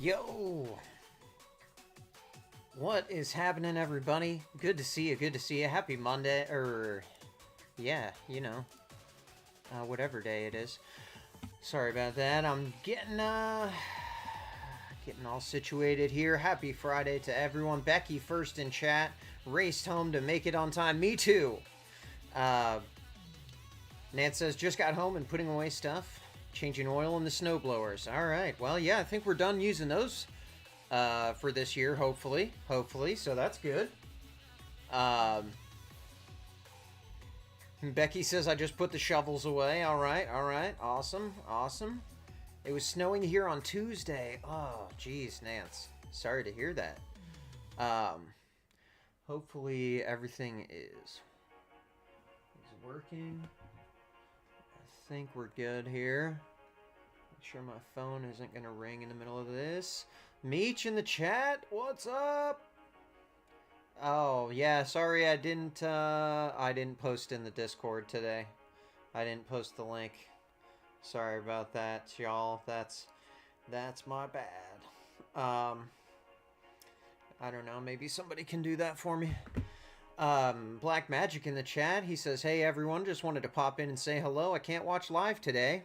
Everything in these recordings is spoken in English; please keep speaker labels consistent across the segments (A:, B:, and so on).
A: Yo! What is happening, everybody? Good to see you, good to see you. Happy Monday, yeah, you know, whatever day it is. Sorry about that. I'm getting all situated here. Happy Friday to everyone. Becky first in chat. Raced home to make it on time. Me too. Nance says, just got home and putting away stuff. Changing oil in the snow blowers. All right. Well, yeah, I think we're done using those for this year, hopefully. So that's good. Becky says, I just put the shovels away. All right. Awesome. It was snowing here on Tuesday. Oh, geez, Nance. Sorry to hear that. Hopefully everything is working. I think we're good here. Make sure my phone isn't gonna ring in the middle of this. Meech in the chat, what's up? Oh yeah, sorry I didn't post in the Discord today. I didn't post the link. Sorry about that, y'all. That's my bad. I don't know, maybe somebody can do that for me. Black Magic in the chat, he says, hey everyone, just wanted to pop in and say hello. I can't watch live today.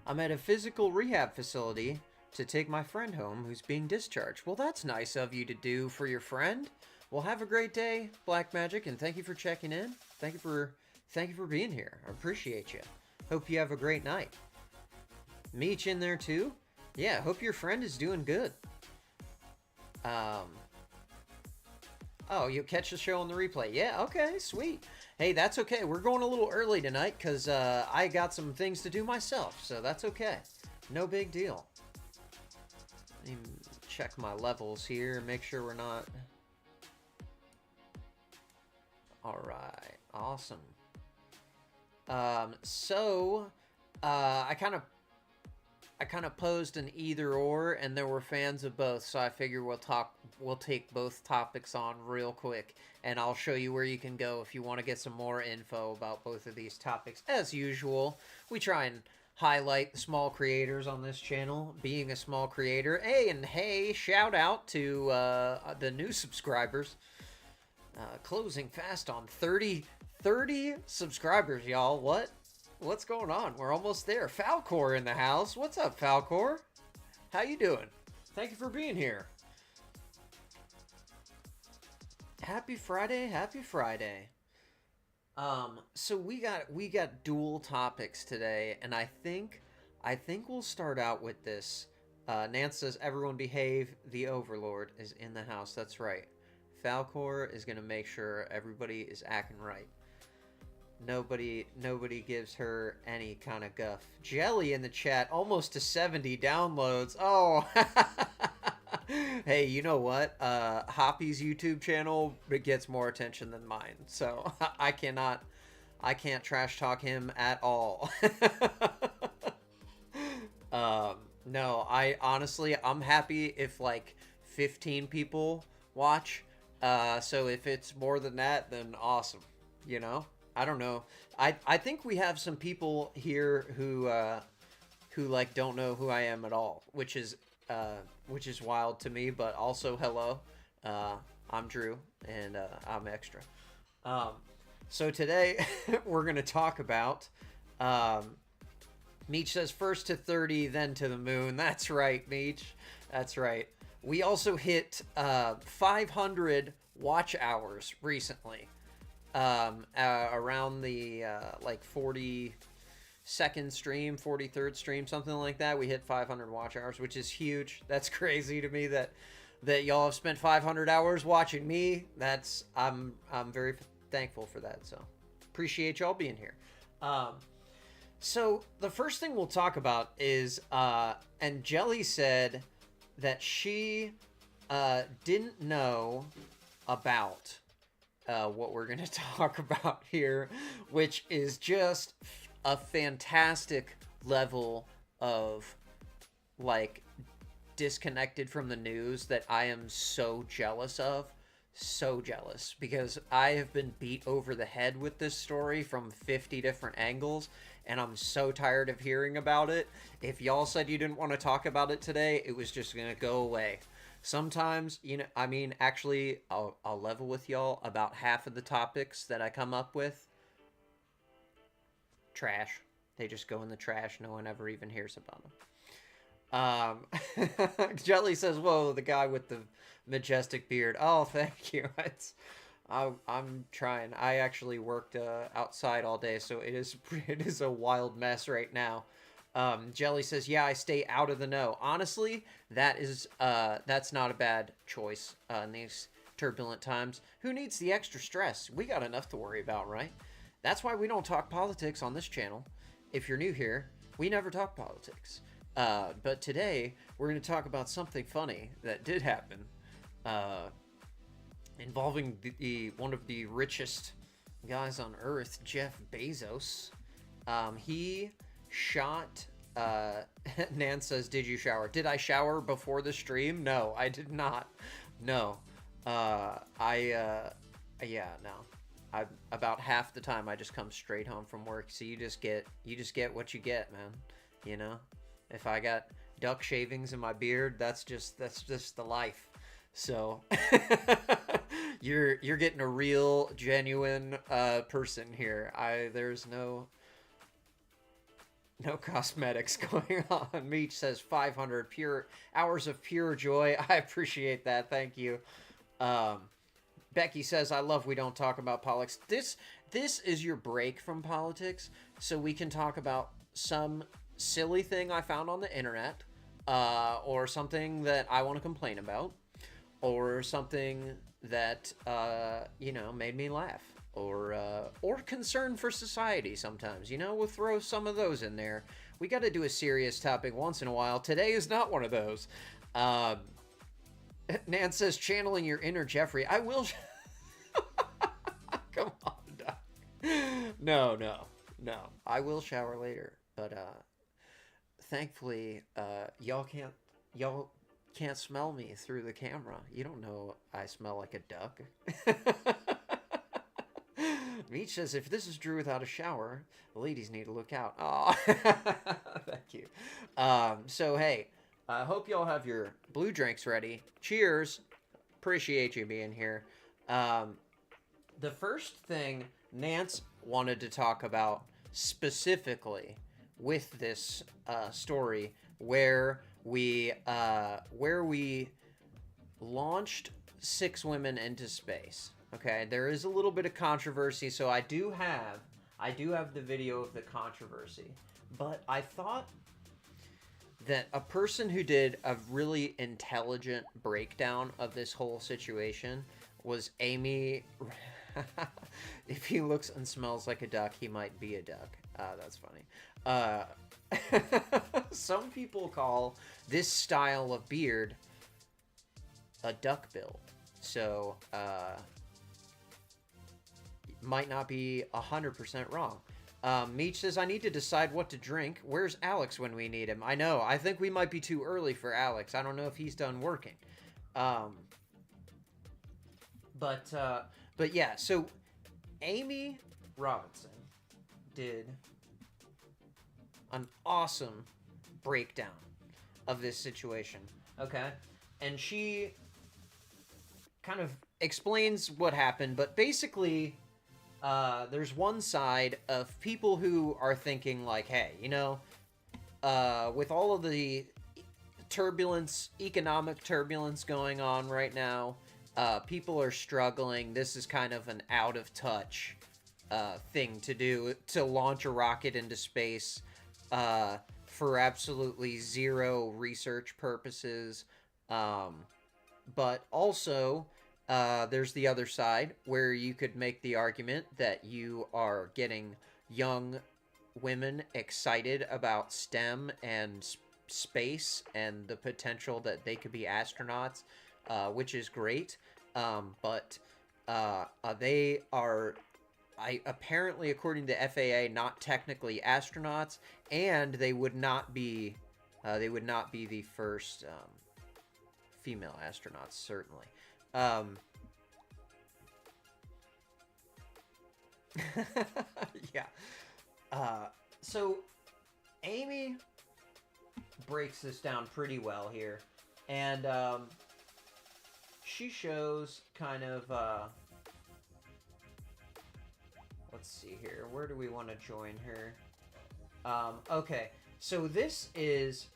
A: I'm at a physical rehab facility to take my friend home who's being discharged. Well, that's nice of you to do for your friend. Well, have a great day, Black Magic, and thank you for checking in. Thank you for being here. I appreciate you. Hope you have a great night. Meech in there too. Yeah, hope your friend is doing good. Oh, you'll catch the show on the replay. Yeah, okay, sweet. Hey, that's okay. We're going a little early tonight because I got some things to do myself, so that's okay. No big deal. Let me check my levels here, make sure we're not... Alright, awesome. I kind of posed an either or, and there were fans of both, so I figure we'll take both topics on real quick, and I'll show you where you can go if you want to get some more info about both of these topics. As usual, we try and highlight the small creators on this channel, being a small creator. Hey, shout out to the new subscribers. Closing fast on 30 subscribers, y'all. What's going on? We're almost there. Falcor in the house. What's up, Falcor? How you doing? Thank you for being here. Happy Friday. So we got dual topics today, and I think we'll start out with this. Nance says, everyone behave. The Overlord is in the house. That's right. Falcor is going to make sure everybody is acting right. Nobody gives her any kind of guff. Jelly in the chat, almost to 70 downloads. Oh, hey, you know what? Hoppy's YouTube channel gets more attention than mine, so I can't trash talk him at all. No, I'm happy if like 15 people watch. So if it's more than that, then awesome. You know, I don't know. I think we have some people here who like don't know who I am at all, which is wild to me. But also, hello, I'm Drew, and I'm extra. So today we're gonna talk about. Meech says first to 30, then to the moon. That's right, Meech. That's right. We also hit 500 watch hours recently. Around the like 42nd stream, 43rd stream, something like that. We hit 500 watch hours, which is huge. That's crazy to me that y'all have spent 500 hours watching me. I'm very thankful for that. So appreciate y'all being here. So the first thing we'll talk about is and Jelly said that she didn't know about what we're going to talk about here, which is just a fantastic level of like disconnected from the news that I am so jealous of. so jealous because I have been beat over the head with this story from 50 different angles, and I'm so tired of hearing about it. If y'all said you didn't want to talk about it today, it was just gonna go away. Sometimes, you know, I mean, actually, I'll level with y'all. About half of the topics that I come up with, trash. They just go in the trash. No one ever even hears about them. Jelly says, "Whoa, the guy with the majestic beard." Oh, thank you. I'm trying. I actually worked outside all day, so it is a wild mess right now. Jelly says, "Yeah, I stay out of the know." Honestly, that's not a bad choice in these turbulent times. Who needs the extra stress? We got enough to worry about, right? That's why we don't talk politics on this channel. If you're new here, we never talk politics. But today, we're going to talk about something funny that did happen, involving one of the richest guys on Earth, Jeff Bezos. He shot... Nan says, "Did you shower?" Did I shower before the stream? No, I did not. No. Yeah, no. About half the time I just come straight home from work. So you just get what you get, man. You know? If I got duck shavings in my beard, that's just the life. So you're getting a real genuine person here. There's no cosmetics going on. Meech says 500 pure hours of pure joy. I appreciate that. Thank you. Becky says, "I love we don't talk about politics." This is your break from politics, so we can talk about some silly thing I found on the internet, or something that I want to complain about, or something that you know, made me laugh, or concern for society. Sometimes, you know, we'll throw some of those in there. We got to do a serious topic once in a while. Today is not one of those. Nan says, "Channeling your inner Jeffrey." I will. Come on, Doc. No. I will shower later, but thankfully, y'all can't smell me through the camera. You don't know I smell like a duck. Meech says, "If this is Drew without a shower, the ladies need to look out." Oh, thank you. So hey. I hope y'all have your blue drinks ready. Cheers. Appreciate you being here. The first thing Nance wanted to talk about specifically with this story, where we launched 6 women into space. Okay, there is a little bit of controversy, so I do have the video of the controversy, but I thought that a person who did a really intelligent breakdown of this whole situation was Amy. If he looks and smells like a duck, he might be a duck. That's funny. Some people call this style of beard a duck bill. So, might not be 100% wrong. Meech says, "I need to decide what to drink. Where's Alex when we need him?" I know. I think we might be too early for Alex. I don't know if he's done working. But yeah, so Amy Robinson did an awesome breakdown of this situation. Okay? And she kind of explains what happened, but basically... there's one side of people who are thinking like, hey, you know, with all of the economic turbulence going on right now, people are struggling. This is kind of an out of touch thing to do, to launch a rocket into space for absolutely zero research purposes. But also... there's the other side where you could make the argument that you are getting young women excited about STEM and space and the potential that they could be astronauts, which is great. But they are, apparently, according to FAA, not technically astronauts, and they would not be the first female astronauts, certainly. Yeah. So Amy breaks this down pretty well here, and she shows kind of let's see here, where do we want to join her? Okay, so this is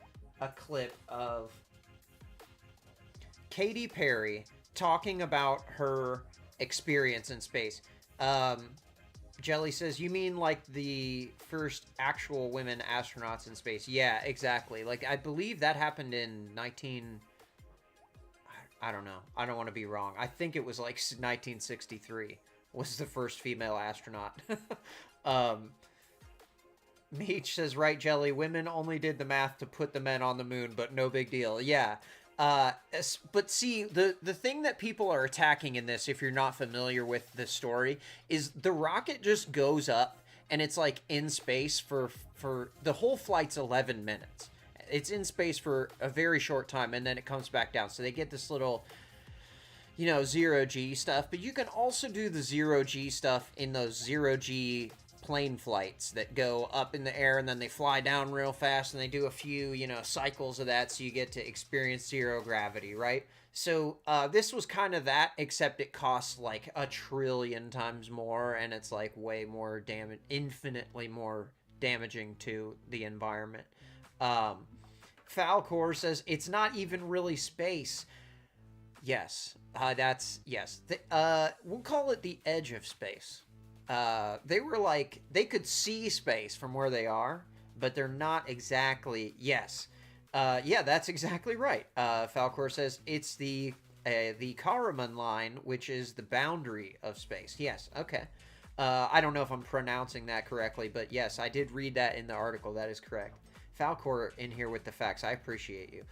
A: a clip of Katy Perry talking about her experience in space. Jelly says, you mean like the first actual women astronauts in space? Yeah, exactly. Like, I believe that happened in I don't know. I don't want to be wrong. I think it was like 1963 was the first female astronaut. Meech says, right, Jelly, women only did the math to put the men on the moon, but no big deal. Yeah. But see, the thing that people are attacking in this, if you're not familiar with the story, is the rocket just goes up and it's like in space for the whole flight's 11 minutes. It's in space for a very short time and then it comes back down. So they get this little, you know, 0G stuff, but you can also do the 0G stuff in those 0G plane flights that go up in the air and then they fly down real fast and they do a few, you know, cycles of that so you get to experience zero gravity, right? So this was kind of that, except it costs like 1 trillion times more and it's like way more infinitely more damaging to the environment. Falcor says it's not even really space. Yes, yes. We'll call it the edge of space. They were like, they could see space from where they are, but they're not exactly, yes. Yeah, that's exactly right. Falcor says it's the Karaman line, which is the boundary of space. Yes, okay. I don't know if I'm pronouncing that correctly, but yes, I did read that in the article. That is correct. Falcor in here with the facts. I appreciate you.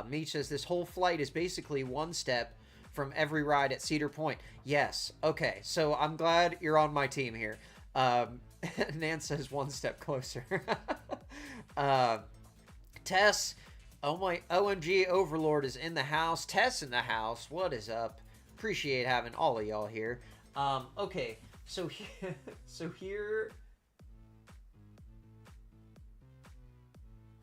A: Meech says this whole flight is basically one step from every ride at Cedar Point. Yes. Okay. So I'm glad you're on my team here. Nan says one step closer. Tess, oh my OMG Overlord is in the house. Tess in the house. What is up? Appreciate having all of y'all here. Okay. So here.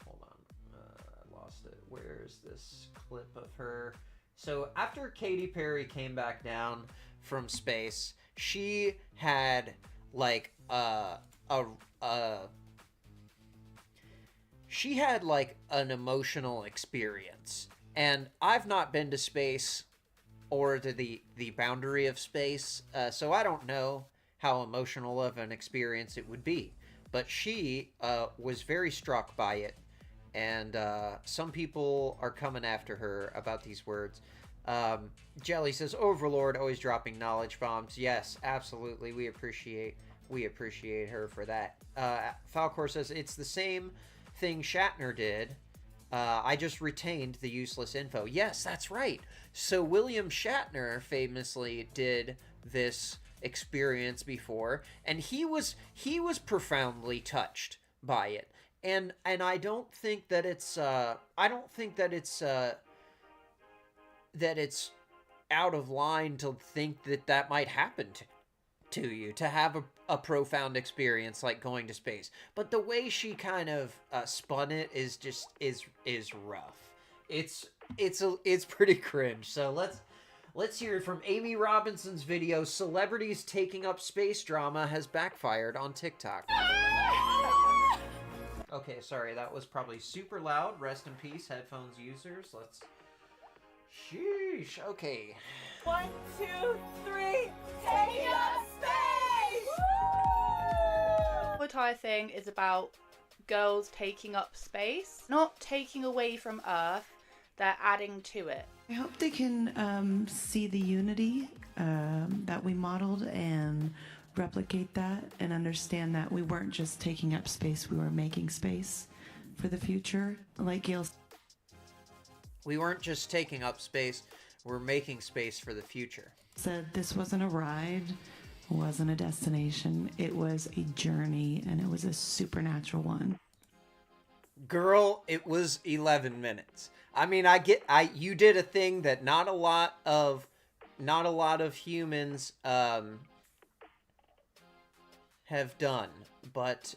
A: Hold on. I lost it. Where's this clip of her? So after Katy Perry came back down from space, she had like she had like an emotional experience. And I've not been to space or to the boundary of space, so I don't know how emotional of an experience it would be. But she was very struck by it. And some people are coming after her about these words. Jelly says, Overlord always dropping knowledge bombs. Yes, absolutely. We appreciate her for that. Falcor says, it's the same thing Shatner did. I just retained the useless info. Yes, that's right. So William Shatner famously did this experience before, and he was profoundly touched by it. And I don't think that it's that it's out of line to think that might happen to you, to have a profound experience like going to space. But the way she kind of spun it is just is rough. It's pretty cringe. So let's hear from Amy Robinson's video. Celebrities taking up space drama has backfired on TikTok. Okay, sorry, that was probably super loud. Rest in peace, headphones users. Let's... Sheesh, okay.
B: 1, 2, 3, take up space! Woo! The entire thing is about girls taking up space, not taking away from Earth, they're adding to it.
C: I hope they can see the unity that we modeled and replicate that and understand that we weren't just taking up space, we were making space for the future. Like Gail,
A: we weren't just taking up space, we're making space for the future.
C: Said this wasn't a ride, wasn't a destination, it was a journey, and it was a supernatural one.
A: Girl, it was 11 minutes. I mean, you did a thing that not a lot of humans have done, but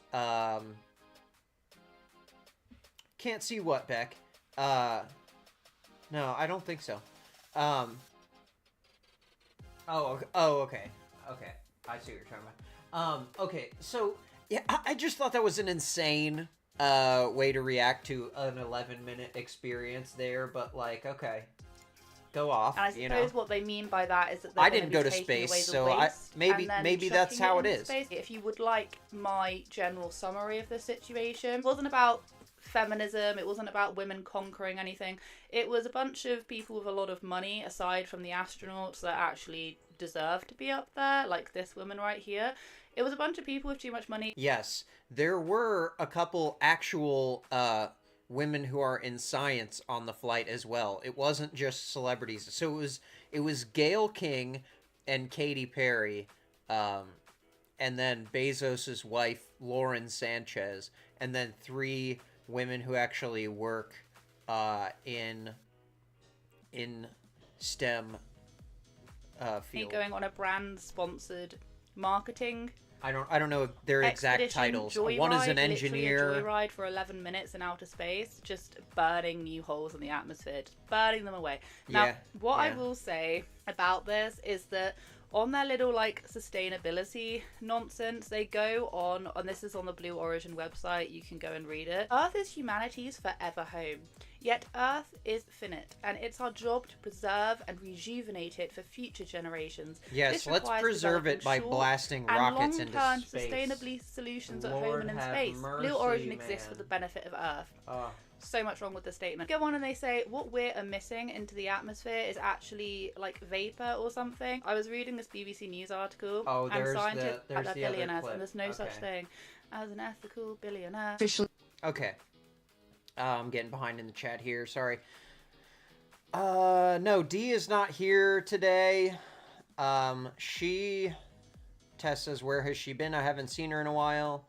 A: can't see what, Beck. No, I don't think so. Oh, okay. Okay. I see what you're talking about. Okay, so, yeah, I just thought that was an insane way to react to an 11-minute experience there, but, like, okay. Go off,
B: And I suppose what they mean by that is that they're
A: I
B: gonna
A: didn't
B: be
A: go to
B: taking
A: space,
B: away the
A: so
B: waste and then
A: maybe that's
B: chucking
A: how
B: it
A: it
B: into
A: is.
B: space. If you would like my general summary of the situation, it wasn't about feminism, it wasn't about women conquering anything. It was a bunch of people with a lot of money, aside from the astronauts that actually deserve to be up there, like this woman right here. It was a bunch of people with too much money.
A: Yes, there were a couple actual women who are in science on the flight as well. It wasn't just celebrities. So it was Gayle King and Katy Perry, and then Bezos's wife Lauren Sanchez, and then 3 women who actually work in STEM field.
B: Going on a brand sponsored marketing.
A: I don't know their exact titles. One is an engineer.
B: Literally a joyride for 11 minutes in outer space, just burning new holes in the atmosphere, just burning them away. Now, I will say about this is that on their little like sustainability nonsense, they go on, and this is on the Blue Origin website, you can go and read it. Earth is humanity's forever home. Yet Earth is finite, and it's our job to preserve and rejuvenate it for future generations.
A: Yes, let's preserve it by blasting rockets into
B: long-term
A: space.
B: Sustainably solutions at home
A: Lord
B: and in
A: have
B: space.
A: mercy,
B: Blue Origin
A: man.
B: exists for the benefit of Earth.
A: Oh.
B: So much wrong with the statement. Go on and they say what we're emitting into the atmosphere is actually like vapor or something. I was reading this BBC News article, and scientists are billionaires, and there's no such thing as an ethical billionaire.
A: Okay. I'm getting behind in the chat here. Sorry. No, Dee is not here today. Tess says, where has she been? I haven't seen her in a while.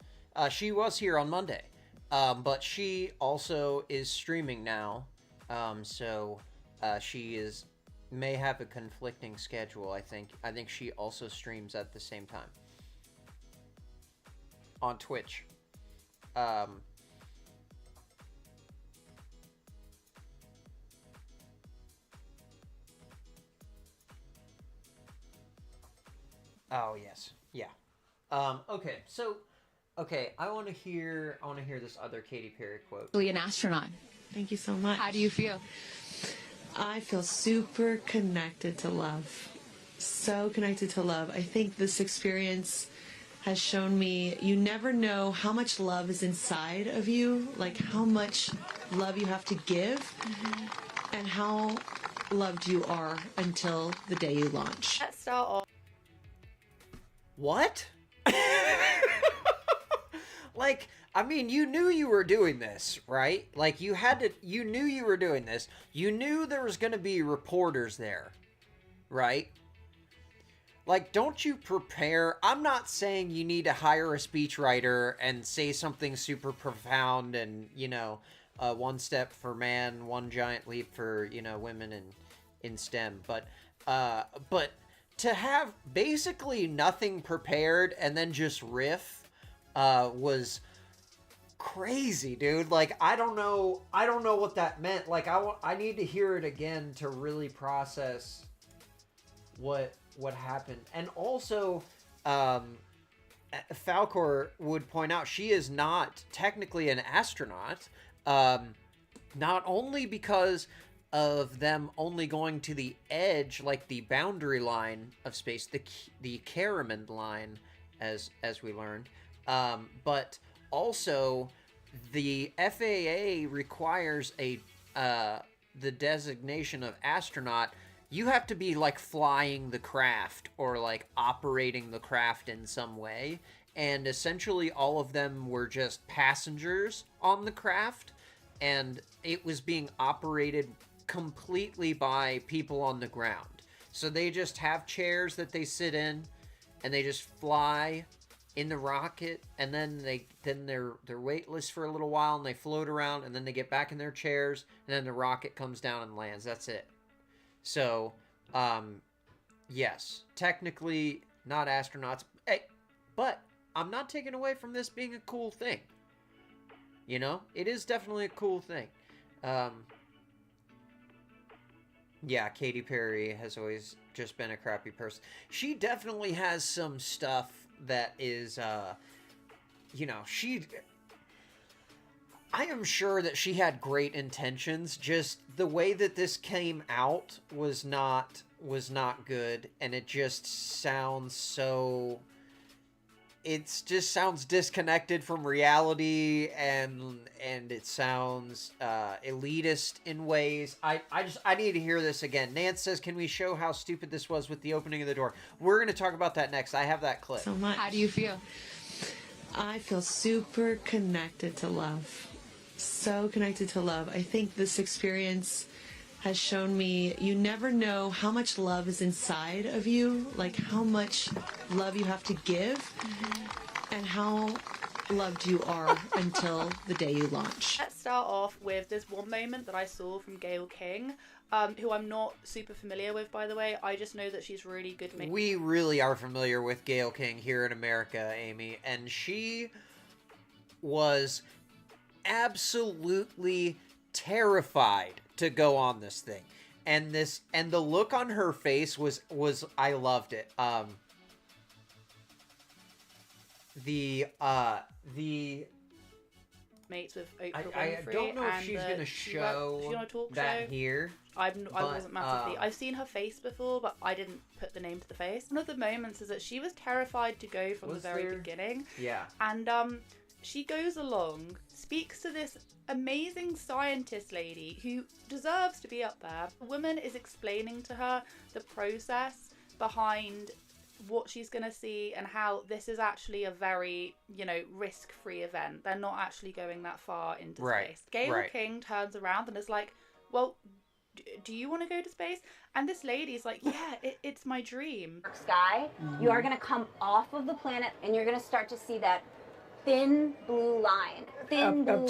A: She was here on Monday. But she also is streaming now. So she may have a conflicting schedule, I think. I think she also streams at the same time. On Twitch. Oh yes, yeah. Okay, so, I want to hear this other Katy Perry quote.
D: An astronaut.
C: Thank you so much.
D: How do you feel?
C: I feel super connected to love. So connected to love. I think this experience has shown me you never know how much love is inside of you, like how much love you have to give, and how loved you are until the day you launch.
B: Let's start off.
A: What? Like, I mean, you knew you were doing this, right? Like, you knew you were doing this. You knew there was going to be reporters there, right? Like, don't you prepare? I'm not saying you need to hire a speechwriter and say something super profound and, one step for man, one giant leap for, women in STEM. But to have basically nothing prepared and then just riff was crazy, dude. Like, I don't know what that meant. Like, I need to hear it again to really process what happened. And also, Falcor would point out she is not technically an astronaut, not only because of them only going to the edge, like the boundary line of space, the Karaman line, as we learned, but also the FAA requires the designation of astronaut. You have to be like flying the craft or like operating the craft in some way, and essentially all of them were just passengers on the craft, and it was being operated completely by people on the ground. So they just have chairs that they sit in, and they just fly in the rocket, and then they're weightless for a little while, and they float around, and then they get back in their chairs, and then the rocket comes down and lands. That's it. So, yes, technically not astronauts. Hey, but I'm not taking away from this being a cool thing. You know, it is definitely a cool thing. Yeah, Katy Perry has always just been a crappy person. She definitely has some stuff that is, you know, I am sure that she had great intentions, just the way that this came out was not good, and it just sounds so... It just sounds disconnected from reality, and it sounds elitist in ways. I need to hear this again. Nance says, can we show how stupid this was with the opening of the door? We're going to talk about that next. I have that clip.
C: So much.
D: How do you feel?
C: I feel super connected to love. So connected to love. I think this experience has shown me you never know how much love is inside of you, like how much love you have to give, and how loved you are until the day you launch.
B: Let's start off with this one moment that I saw from Gayle King, who I'm not super familiar with, by the way. I just know that she's really good.
A: We really are familiar with Gayle King here in America, Amy, and she was absolutely terrified to go on this thing, and the look on her face was I loved it. The
B: mates with Oprah Winfrey.
A: I don't know if she's gonna show
B: she on a talk
A: that
B: show.
A: here.
B: I wasn't massively. I've seen her face before, but I didn't put the name to the face. One of the moments is that she was terrified to go from the very beginning.
A: Yeah.
B: And she goes along, speaks to this amazing scientist lady who deserves to be up there. The woman is explaining to her the process behind what she's going to see and how this is actually a very, you know, risk-free event. They're not actually going that far into space. Gayle King turns around and is like, well, do you want to go to space? And this lady's like, yeah, it's my dream.
E: Sky, you are going to come off of the planet and you're going to start to see that thin blue line.
F: Up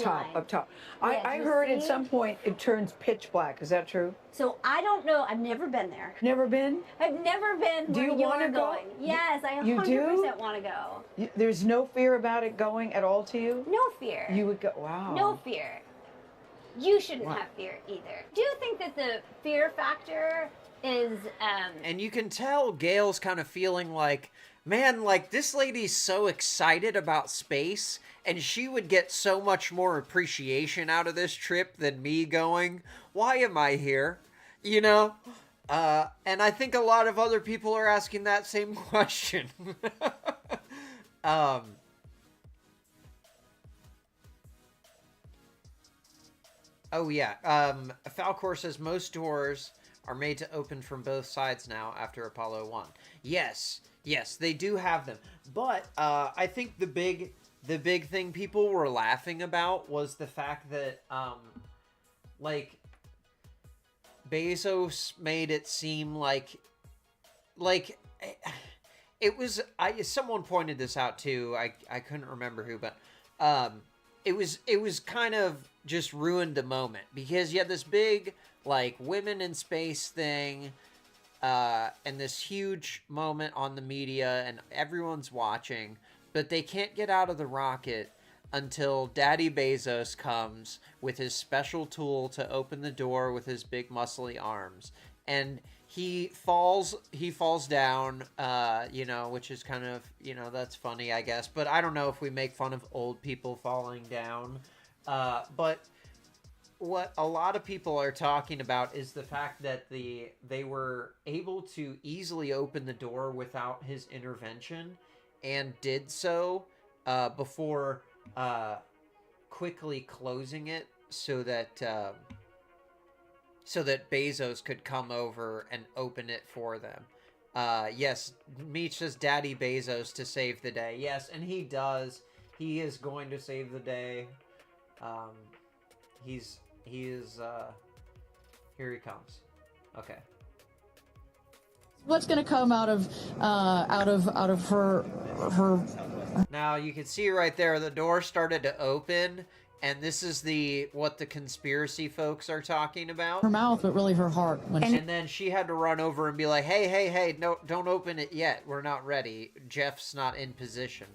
F: top. I heard at some point it turns pitch black. Is that true?
E: So I don't know. I've never been there.
F: Never been?
E: I've never been
F: Do
E: where
F: you
E: you
F: wanna
E: are
F: go?
E: going. Yes, I
F: You
E: 100%
F: do?
E: want to go.
F: There's no fear about it going at all to you?
E: No fear.
F: You would go, wow.
E: No fear. You shouldn't have fear either. Do you think that the fear factor is
A: And you can tell Gail's kind of feeling like, man, like, this lady's so excited about space, and she would get so much more appreciation out of this trip than me going, why am I here? You know? And I think a lot of other people are asking that same question. Oh, yeah. Falcor says most doors are made to open from both sides now after Apollo 1. Yes, they do have them. But I think the big thing people were laughing about was the fact that, like, Bezos made it seem like it was, someone pointed this out too, I couldn't remember who, but it was kind of just ruined the moment, because you had this big, like, women in space thing, and this huge moment on the media, and everyone's watching, but they can't get out of the rocket until Daddy Bezos comes with his special tool to open the door with his big muscly arms, and he falls down, you know, which is kind of, you know, that's funny, I guess, but I don't know if we make fun of old people falling down, but what a lot of people are talking about is the fact that they were able to easily open the door without his intervention, and did so before quickly closing it so that Bezos could come over and open it for them. Yes, Meech says Daddy Bezos to save the day. Yes, and he does. He is going to save the day. He is here he comes. Okay.
D: What's going to come out of her?
A: Now you can see right there the door started to open, and this is what the conspiracy folks are talking about.
D: Her mouth, but really her heart.
A: And then she had to run over and be like, hey, no, don't open it yet. We're not ready. Jeff's not in position.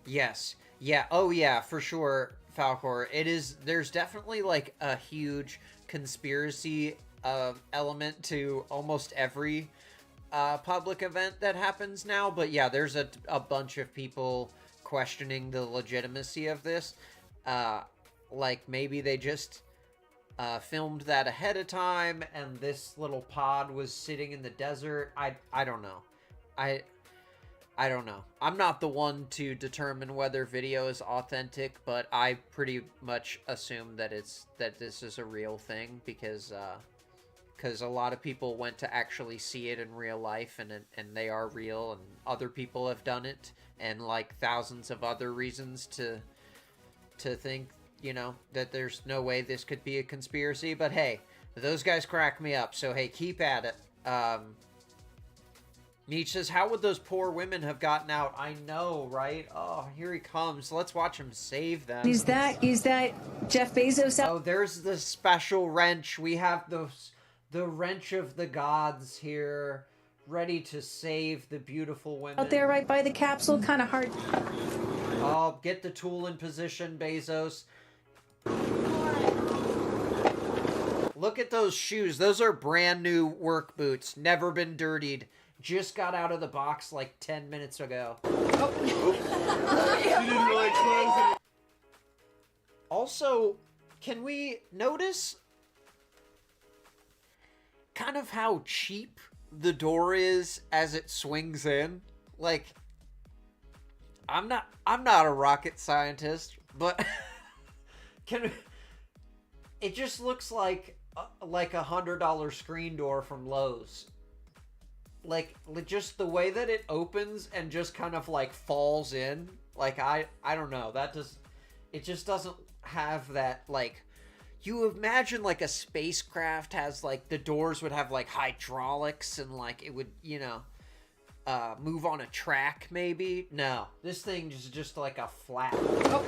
A: Yes. Yeah. Oh, yeah, for sure, Falcor. It is. There's definitely like a huge conspiracy element to almost every public event that happens now. But yeah, there's a bunch of people questioning the legitimacy of this. Like maybe they just filmed that ahead of time, and this little pod was sitting in the desert. I don't know. I don't know. I'm not the one to determine whether video is authentic, but I pretty much assume that this is a real thing because a lot of people went to actually see it in real life, and they are real, and other people have done it, and like thousands of other reasons to think, you know, that there's no way this could be a conspiracy. But hey, those guys crack me up, so hey, keep at it. Meech says, how would those poor women have gotten out? I know, right? Oh, here he comes. Let's watch him save them.
G: Is that Jeff Bezos out?
A: Oh, there's the special wrench. We have the wrench of the gods here, ready to save the beautiful women.
G: Out there right by the capsule? Kind of hard.
A: Oh, get the tool in position, Bezos. Look at those shoes. Those are brand new work boots. Never been dirtied. Just got out of the box like 10 minutes ago. Oh. She didn't really close it. Also, can we notice kind of how cheap the door is as it swings in? Like, I'm not a rocket scientist, but it just looks like $100 screen door from Lowe's. Like, just the way that it opens and just kind of like falls in. Like, I don't know. It just doesn't have that, like, you imagine like a spacecraft has like, the doors would have like hydraulics and like it would, you know, move on a track maybe. No, this thing is just like a flat. Oh.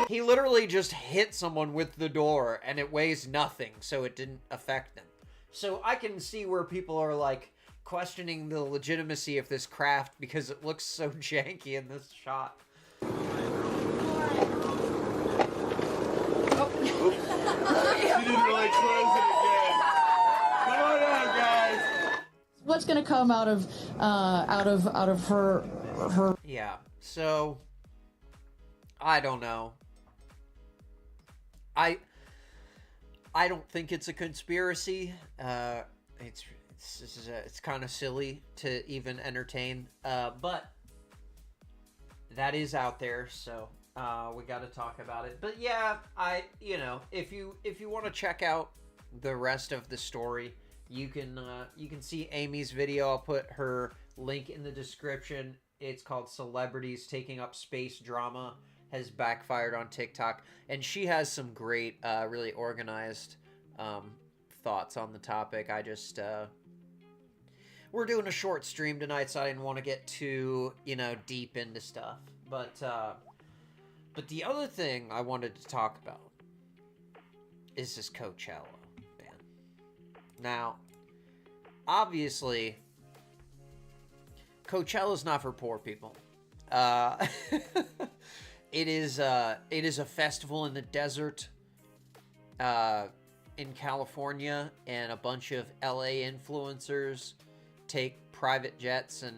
A: He literally just hit someone with the door and it weighs nothing, so it didn't affect them. So I can see where people are like questioning the legitimacy of this craft because it looks so janky in this shot. Oh. She didn't really close it again. Come on out, guys.
D: What's going to come out of her?
A: Yeah. So I don't know. I don't think it's a conspiracy. It's kind of silly to even entertain. But that is out there, so we got to talk about it. But yeah, if you want to check out the rest of the story, you can see Amy's video. I'll put her link in the description. It's called "Celebrities Taking Up Space Drama Has Backfired on TikTok," and she has some great, really organized thoughts on the topic. I just we're doing a short stream tonight, so I didn't want to get too, deep into stuff. But the other thing I wanted to talk about is this Coachella, man. Now, obviously, Coachella's not for poor people. It is a festival in the desert in California, and a bunch of LA influencers take private jets and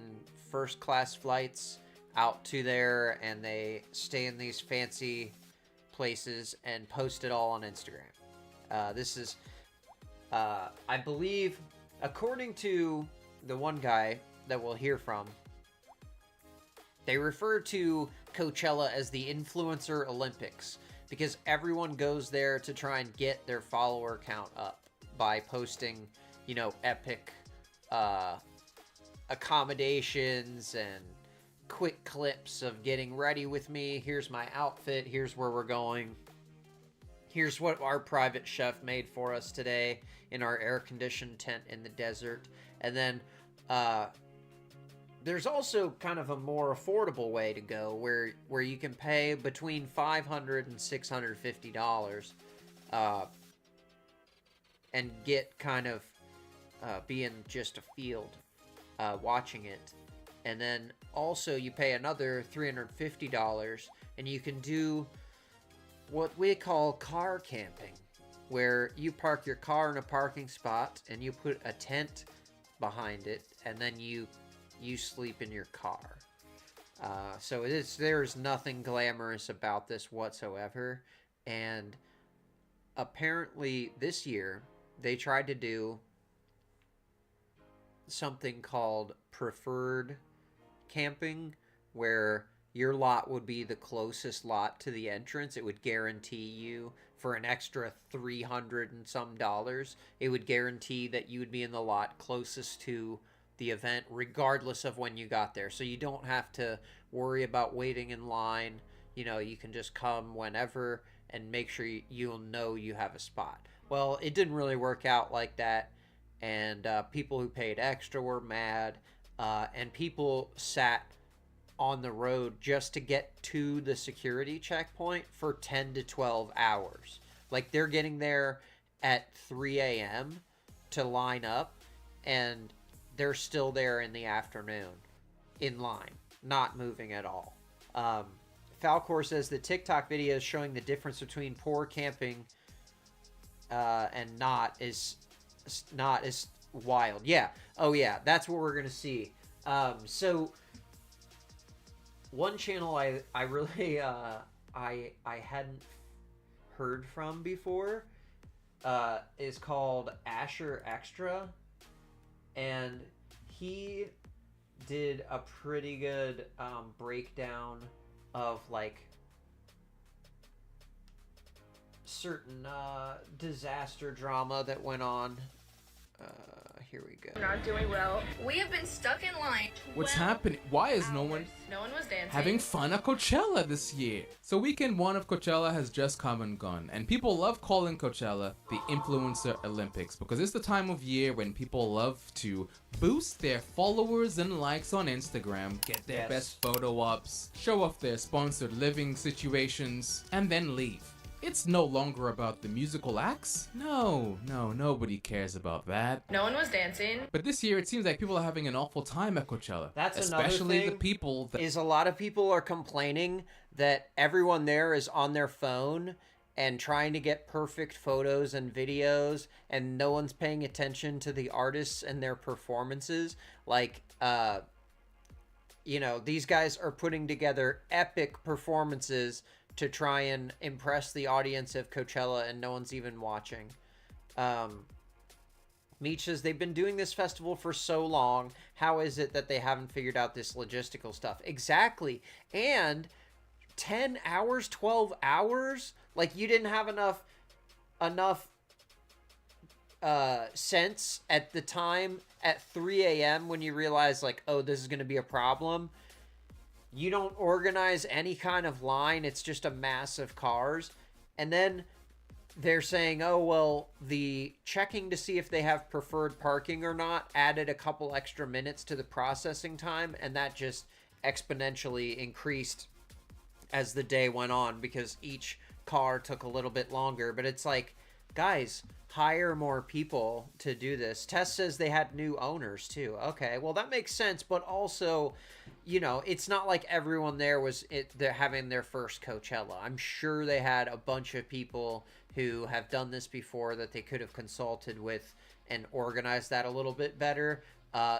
A: first-class flights out to there, and they stay in these fancy places and post it all on Instagram. This is, I believe, according to the one guy that we'll hear from, they refer to Coachella as the Influencer Olympics because everyone goes there to try and get their follower count up by posting, epic accommodations and quick clips of getting ready with me. Here's my outfit. Here's where we're going. Here's what our private chef made for us today in our air-conditioned tent in the desert. And then there's also kind of a more affordable way to go where you can pay between $500 and $650 and get kind of be in just a field watching it. And then also you pay another $350 and you can do what we call car camping, where you park your car in a parking spot and you put a tent behind it, and then you sleep in your car. So there's nothing glamorous about this whatsoever. And apparently this year they tried to do something called preferred camping, where your lot would be the closest lot to the entrance. It would guarantee you, for an extra $300 and some dollars, it would guarantee that you would be in the lot closest to the event regardless of when you got there. So you don't have to worry about waiting in line. You know, you can just come whenever and make sure you'll know you have a spot. Well, it didn't really work out like that, and people who paid extra were mad, and people sat on the road just to get to the security checkpoint for 10 to 12 hours. Like, they're getting there at 3 a.m. to line up, and they're still there in the afternoon in line, not moving at all. Falcor says the TikTok video is showing the difference between poor camping and not is wild. Yeah. Oh yeah, that's what we're gonna see. So one channel I really I hadn't heard from before is called Asher Extra, and he did a pretty good breakdown of like certain disaster drama that went on. Here we go.
H: Not doing well. We have been stuck in line.
I: What's happening? Why is no one
H: was dancing.
I: having fun at Coachella this year? So weekend one of Coachella has just come and gone, and people love calling Coachella the Influencer Olympics because it's the time of year when people love to boost their followers and likes on Instagram, get their best photo ops, show off their sponsored living situations, and then leave. It's no longer about the musical acts. No, nobody cares about that.
H: No one was dancing.
I: But this year, it seems like people are having an awful time at Coachella.
A: That's
I: especially
A: another thing,
I: the people that
A: is a lot of people are complaining that everyone there is on their phone and trying to get perfect photos and videos, and no one's paying attention to the artists and their performances. Like, you know, these guys are putting together epic performances to try and impress the audience of Coachella, and no one's even watching. Meech says, they've been doing this festival for so long. How is it that they haven't figured out this logistical stuff? Exactly. And 10 hours, 12 hours? Like, you didn't have enough sense at the time at 3 a.m. when you realize, like, oh, this is going to be a problem. You don't organize any kind of line. It's just a mass of cars. And then they're saying, oh, well, the checking to see if they have preferred parking or not added a couple extra minutes to the processing time. And that just exponentially increased as the day went on because each car took a little bit longer. But it's like, guys, hire more people to do this. Tess says they had new owners too. Okay, well, that makes sense. But also, you know, it's not like everyone there they're having their first Coachella. I'm sure they had a bunch of people who have done this before that they could have consulted with and organized that a little bit better.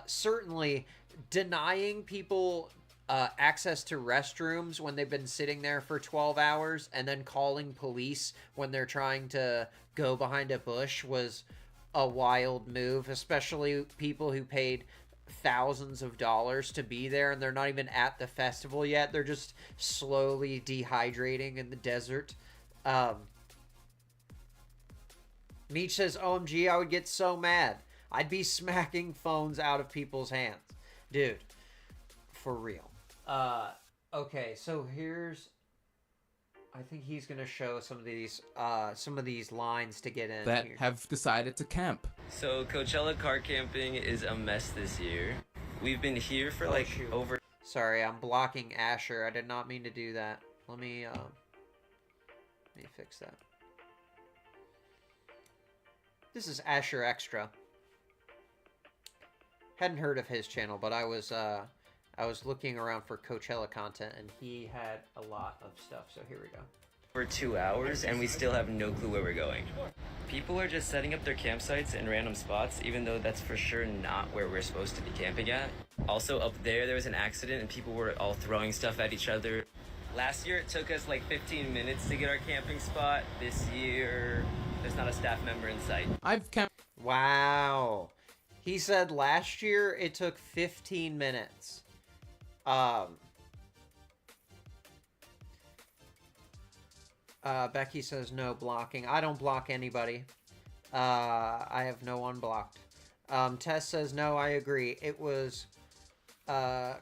A: Certainly denying people access to restrooms when they've been sitting there for 12 hours and then calling police when they're trying to go behind a bush was a wild move, especially people who paid thousands of dollars to be there and they're not even at the festival yet. They're just slowly dehydrating in the desert. Meech says, OMG, I would get so mad. I'd be smacking phones out of people's hands. Dude, for real. Okay, so here's... I think he's going to show some of these lines to get in
I: that
A: here.
I: have decided to camp.
J: So Coachella car camping is a mess this year. We've been here for over...
A: Sorry, I'm blocking Asher. I did not mean to do that. Let me fix that. This is Asher Extra. hadn't heard of his channel, but I was looking around for Coachella content, and he had a lot of stuff. So here we go.
J: For 2 hours, and we still have no clue where we're going. People are just setting up their campsites in random spots, even though that's for sure not where we're supposed to be camping at. Also, up there was an accident, and people were all throwing stuff at each other. Last year, it took us like 15 minutes to get our camping spot. This year, there's not a staff member in sight.
I: I've camped.
A: Wow. He said last year it took 15 minutes. Becky says no blocking. I don't block anybody. I have no one blocked. Tess says no, I agree. It was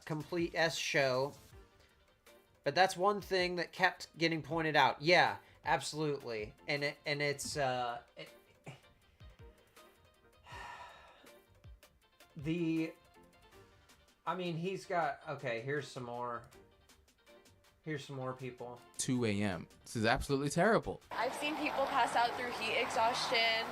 A: complete S show. But that's one thing that kept getting pointed out. Yeah, absolutely. And it's I mean, he's got, okay, here's some more people.
I: 2 a.m. This is absolutely terrible.
K: I've seen people pass out through heat exhaustion.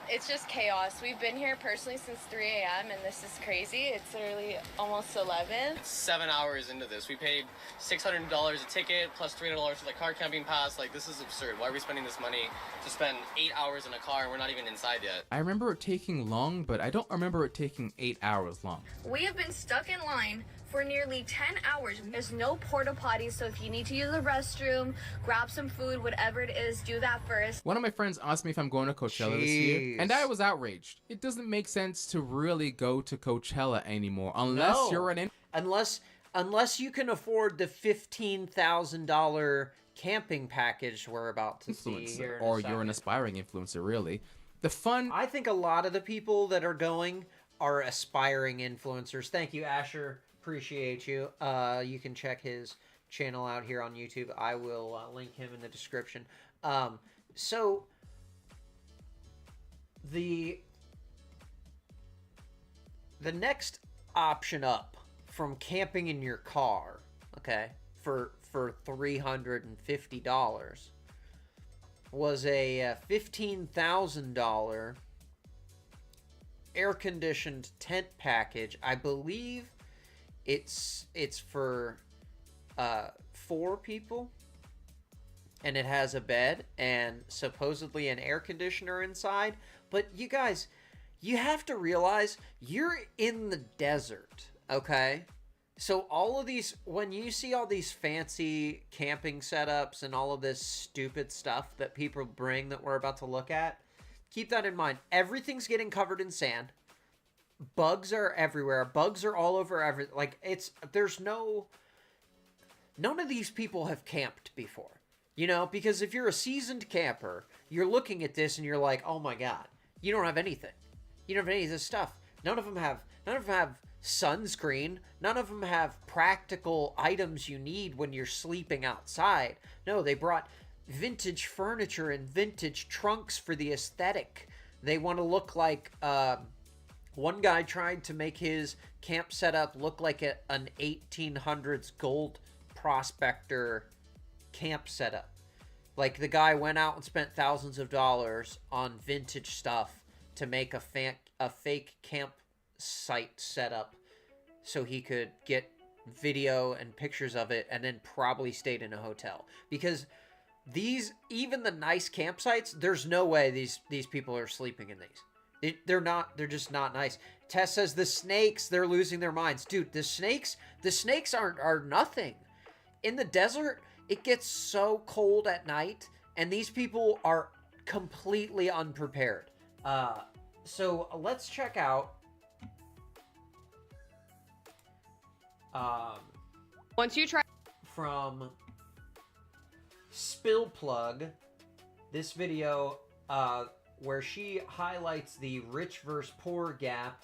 K: It's just chaos. We've been here personally since 3 a.m. and this is crazy. It's literally almost 11.
L: 7 hours into this. We paid $600 a ticket plus $300 for the car camping pass. Like, this is absurd. Why are we spending this money to spend 8 hours in a car and we're not even inside yet?
I: I remember it taking long, but I don't remember it taking 8 hours long.
H: We have been stuck in line for nearly 10 hours.
K: There's no porta potties, so if you need to use the restroom, grab some food, whatever it is, do that first.
I: One of my friends asked me if I'm going to Coachella this year, and I was outraged. It doesn't make sense to really go to Coachella anymore unless you're an
A: unless you can afford the $15,000 camping package we're about to see here.
I: Or you're an aspiring influencer, really. The fun.
A: I think a lot of the people that are going are aspiring influencers. Thank you, Asher. Appreciate you. You can check his channel out here on YouTube. I will link him in the description. So the next option up from camping in your car, okay, for $350 was a $15,000 air-conditioned tent package. I believe it's for 4 people, and it has a bed and supposedly an air conditioner inside. But you guys, you have to realize you're in the desert, okay? So all of these, when you see all these fancy camping setups and all of this stupid stuff that people bring that we're about to look at, keep that in mind. Everything's getting covered in sand. Bugs are everywhere. Bugs are all over everything. Like, none of these people have camped before. You know, because if you're a seasoned camper, you're looking at this and you're like, oh my god, you don't have anything. You don't have any of this stuff. None of them have sunscreen. None of them have practical items you need when you're sleeping outside. No, they brought vintage furniture and vintage trunks for the aesthetic. They want to look like, one guy tried to make his camp setup look like an 1800s gold prospector camp setup. Like, the guy went out and spent thousands of dollars on vintage stuff to make a fake campsite setup so he could get video and pictures of it, and then probably stayed in a hotel. Because even the nice campsites, there's no way these people are sleeping in these. They're just not nice. Tess says the snakes, they're losing their minds. Dude, the snakes are nothing. In the desert, it gets so cold at night, and these people are completely unprepared. So let's check out.
K: Once you try
A: from Spill Plug, this video, where she highlights the rich versus poor gap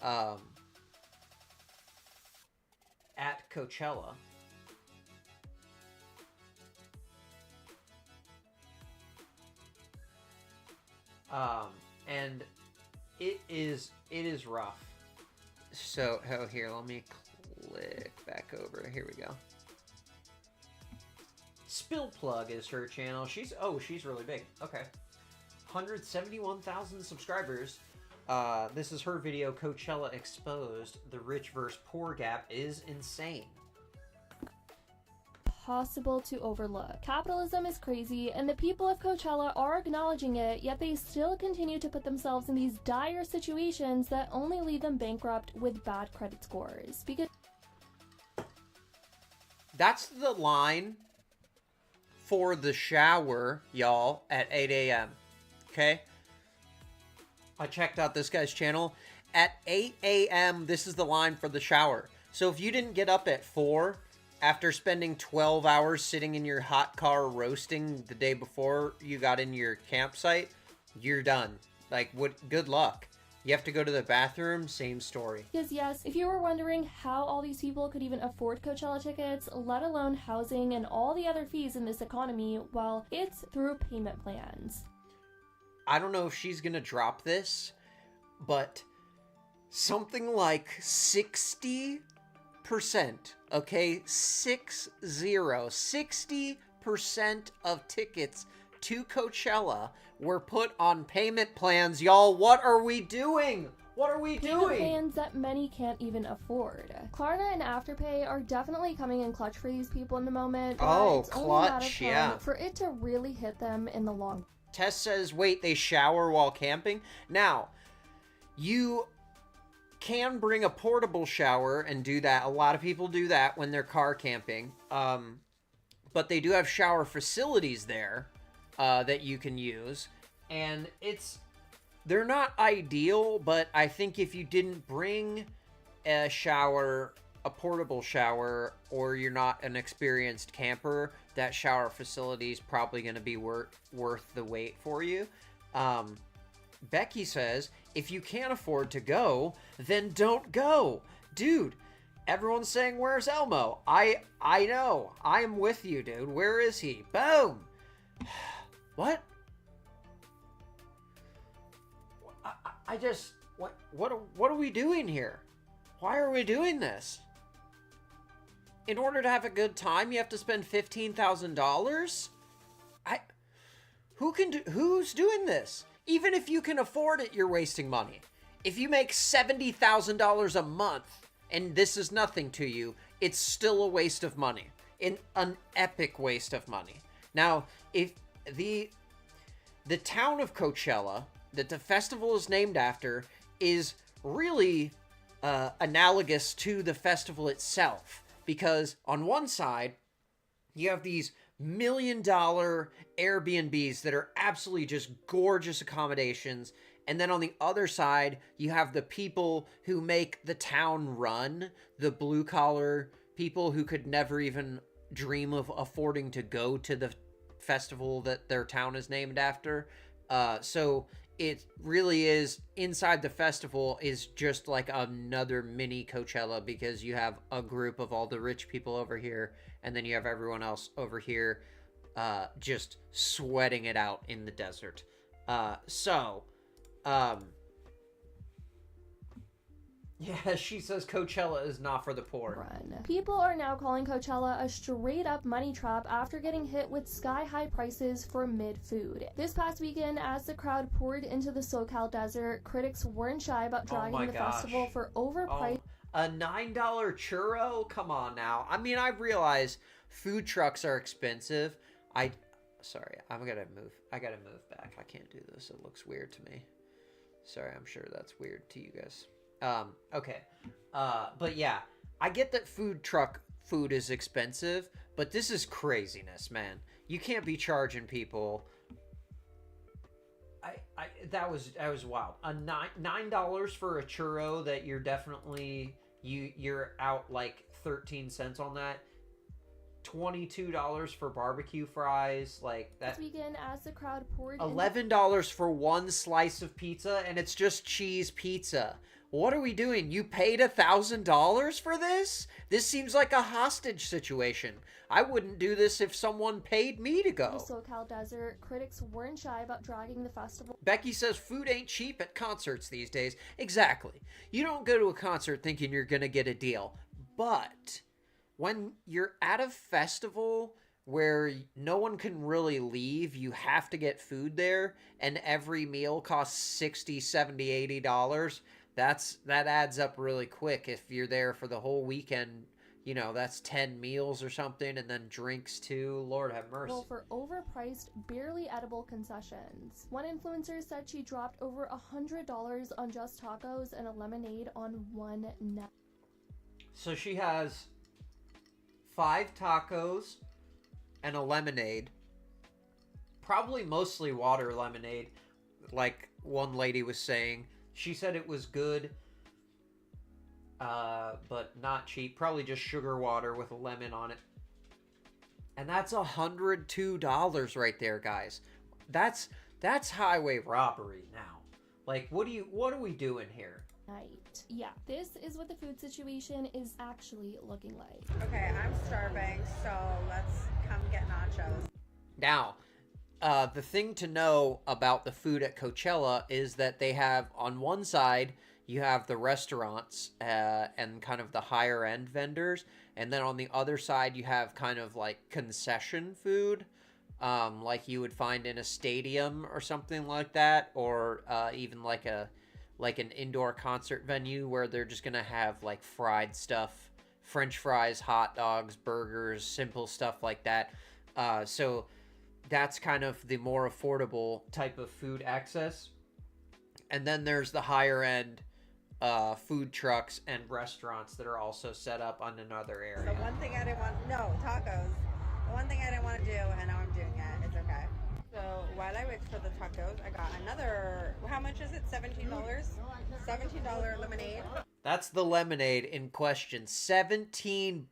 A: at Coachella. And it is rough. So, here, let me click back over. Here we go. Spill Plug is her channel. She's really big. Okay. 171,000 subscribers. This is her video, Coachella Exposed. The rich versus poor gap is insane.
M: Possible to overlook. Capitalism is crazy, and the people of Coachella are acknowledging it, yet they still continue to put themselves in these dire situations that only leave them bankrupt with bad credit scores. Because
A: that's the line for the shower, y'all, at 8 a.m. Okay? I checked out this guy's channel. At 8 a.m., this is the line for the shower. So if you didn't get up at 4 after spending 12 hours sitting in your hot car roasting the day before you got in your campsite, you're done. Like, good luck. You have to go to the bathroom, same story.
M: Because yes, if you were wondering how all these people could even afford Coachella tickets, let alone housing and all the other fees in this economy, well, it's through payment plans.
A: I don't know if she's gonna drop this, but something like 60%, okay? 60% of tickets to Coachella were put on payment plans. Y'all, what are we doing? What are we doing?
M: Payment plans that many can't even afford. Klarna and Afterpay are definitely coming in clutch for these people in the moment.
A: Oh,
M: it's only a matter of
A: clutch,
M: time
A: yeah.
M: for it to really hit them in the long.
A: Tess says, wait, they shower while camping? Now, you can bring a portable shower and do that. A lot of people do that when they're car camping. But they do have shower facilities there that you can use. And they're not ideal, but I think if you didn't bring a shower, a portable shower, or you're not an experienced camper, that shower facility is probably going to be worth the wait for you. Becky says, if you can't afford to go, then don't go. Dude, everyone's saying, where's Elmo? I know. I am with you, dude. Where is he? Boom. What? What are we doing here? Why are we doing this? In order to have a good time, you have to spend $15,000? Who's doing this? Even if you can afford it, you're wasting money. If you make $70,000 a month and this is nothing to you, it's still a waste of money. An epic waste of money. Now, if the town of Coachella that the festival is named after is really analogous to the festival itself. Because on one side, you have these $1 million Airbnbs that are absolutely just gorgeous accommodations. And then on the other side, you have the people who make the town run, the blue collar people who could never even dream of affording to go to the festival that their town is named after. So it really is, inside the festival is just like another mini Coachella, because you have a group of all the rich people over here, and then you have everyone else over here just sweating it out in the desert. Yeah, she says Coachella is not for the poor.
M: People are now calling Coachella a straight-up money trap after getting hit with sky-high prices for mid-food. This past weekend, as the crowd poured into the SoCal desert, critics weren't shy about dragging the festival for overpriced...
A: A $9 churro? Come on now. I mean, I realize food trucks are expensive. Sorry, I gotta move back. I can't do this. It looks weird to me. Sorry, I'm sure that's weird to you guys. Okay. But yeah, I get that food truck food is expensive, but this is craziness, man. You can't be charging people. That was wild. $9 for a churro that you're definitely, you're out like 13 cents on that. $22 for barbecue fries, like that.
M: This weekend, as the crowd poured
A: $11 for one slice of pizza, and it's just cheese pizza. What are we doing? You paid $1,000 for this? This seems like a hostage situation. I wouldn't do this if someone paid me to go.
M: The SoCal desert, critics weren't shy about dragging the festival.
A: Becky says food ain't cheap at concerts these days. Exactly. You don't go to a concert thinking you're gonna get a deal. But when you're at a festival where no one can really leave. You have to get food there, and every meal costs $60, $70, $80. That adds up really quick. If you're there for the whole weekend, you know, that's 10 meals or something, and then drinks too. Lord have mercy.
M: Well, for overpriced, barely edible concessions. One influencer said she dropped over $100 on just tacos and a lemonade on one night.
A: So she has 5 tacos and a lemonade. Probably mostly water lemonade, like one lady was saying. She said it was good, but not cheap. Probably just sugar water with a lemon on it. And that's $102 right there, guys. That's highway robbery now. Like, what are we doing here?
M: Night. Yeah, this is what the food situation is actually looking like.
N: Okay, I'm starving, so let's come get nachos.
A: Now, the thing to know about the food at Coachella is that they have, on one side, you have the restaurants and kind of the higher end vendors, and then on the other side you have kind of like concession food, like you would find in a stadium or something like that, or even like an indoor concert venue where they're just gonna have like fried stuff, French fries, hot dogs, burgers, simple stuff like that. So that's kind of the more affordable type of food access. And then there's the higher end food trucks and restaurants that are also set up on another area.
N: The one thing I didn't want, no, tacos. The one thing I didn't want to do, and now I'm doing it. It's okay. So while I wait for the tacos, I got another, how much is it? $17? $17 lemonade.
A: That's the lemonade in question. $17,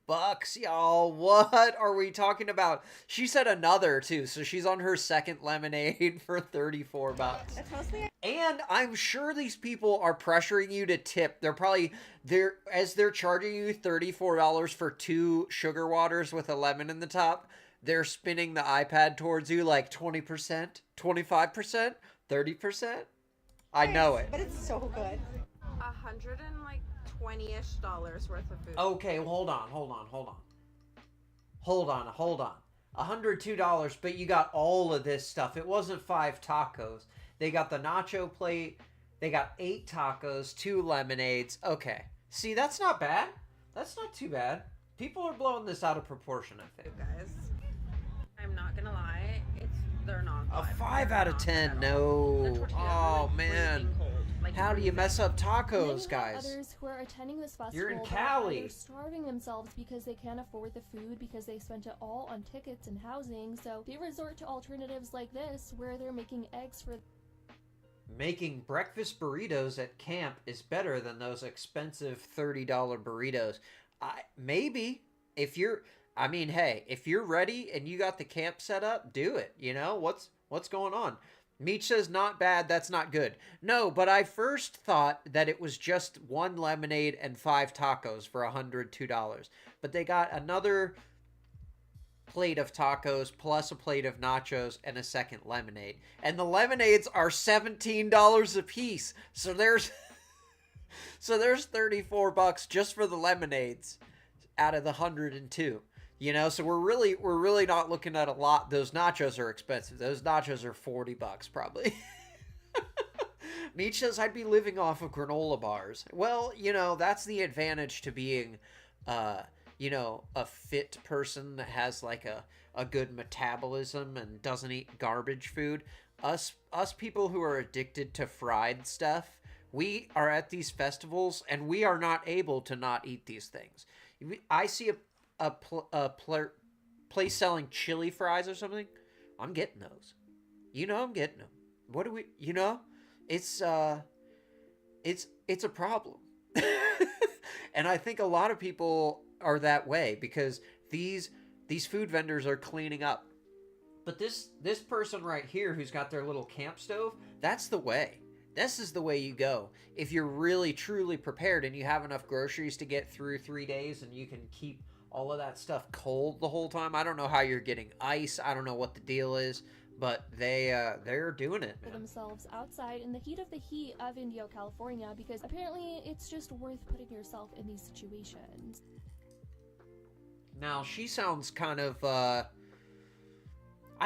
A: y'all. What are we talking about? She said another too, so she's on her second lemonade for $34.
N: It's mostly.
A: And I'm sure these people are pressuring you to tip. As they're charging you $34 for 2 sugar waters with a lemon in the top, they're spinning the iPad towards you like 20%, 25%, 30%. I know it.
N: But it's so good. $120-ish worth of food.
A: Okay, hold on. $102, but you got all of this stuff. It wasn't 5 tacos. They got the nacho plate. They got 8 tacos, 2 lemonades. Okay. See, that's not bad. That's not too bad. People are blowing this out of proportion, I think.
N: Guys, I'm not gonna lie. They're not
A: A
N: good.
A: 5 out of 10. No. Oh, man. How do you mess up tacos, guys?
M: Others who are attending this festival,
A: You're in Cali.
M: They're starving themselves because they can't afford the food because they spent it all on tickets and housing. So they resort to alternatives like this, where they're making eggs for.
A: Making breakfast burritos at camp is better than those expensive $30 burritos. Maybe if you're ready and you got the camp set up, do it. You know, what's going on? Meech says not bad, that's not good. No, but I first thought that it was just 1 lemonade and 5 tacos for $102. But they got another plate of tacos plus a plate of nachos and a second lemonade. And the lemonades are $17 a piece. So there's $34 just for the lemonades out of the 102. You know, so we're really not looking at a lot. Those nachos are expensive. Those nachos are $40 probably. Meech says I'd be living off of granola bars. Well, you know, that's the advantage to being you know, a fit person that has like a good metabolism and doesn't eat garbage food. Us people who are addicted to fried stuff, we are at these festivals and we are not able to not eat these things. I see a place selling chili fries or something, I'm getting those. You know I'm getting them. What do we, you know? It's a problem. And I think a lot of people are that way because these food vendors are cleaning up. But this person right here who's got their little camp stove, that's the way. This is the way you go. If you're really truly prepared and you have enough groceries to get through 3 days and you can keep all of that stuff cold the whole time. I don't know how you're getting ice. I don't know what the deal is, but they're doing it, man.
M: Themselves outside in the heat of Indio, California, because apparently it's just worth putting yourself in these situations.
A: Now, she sounds kind of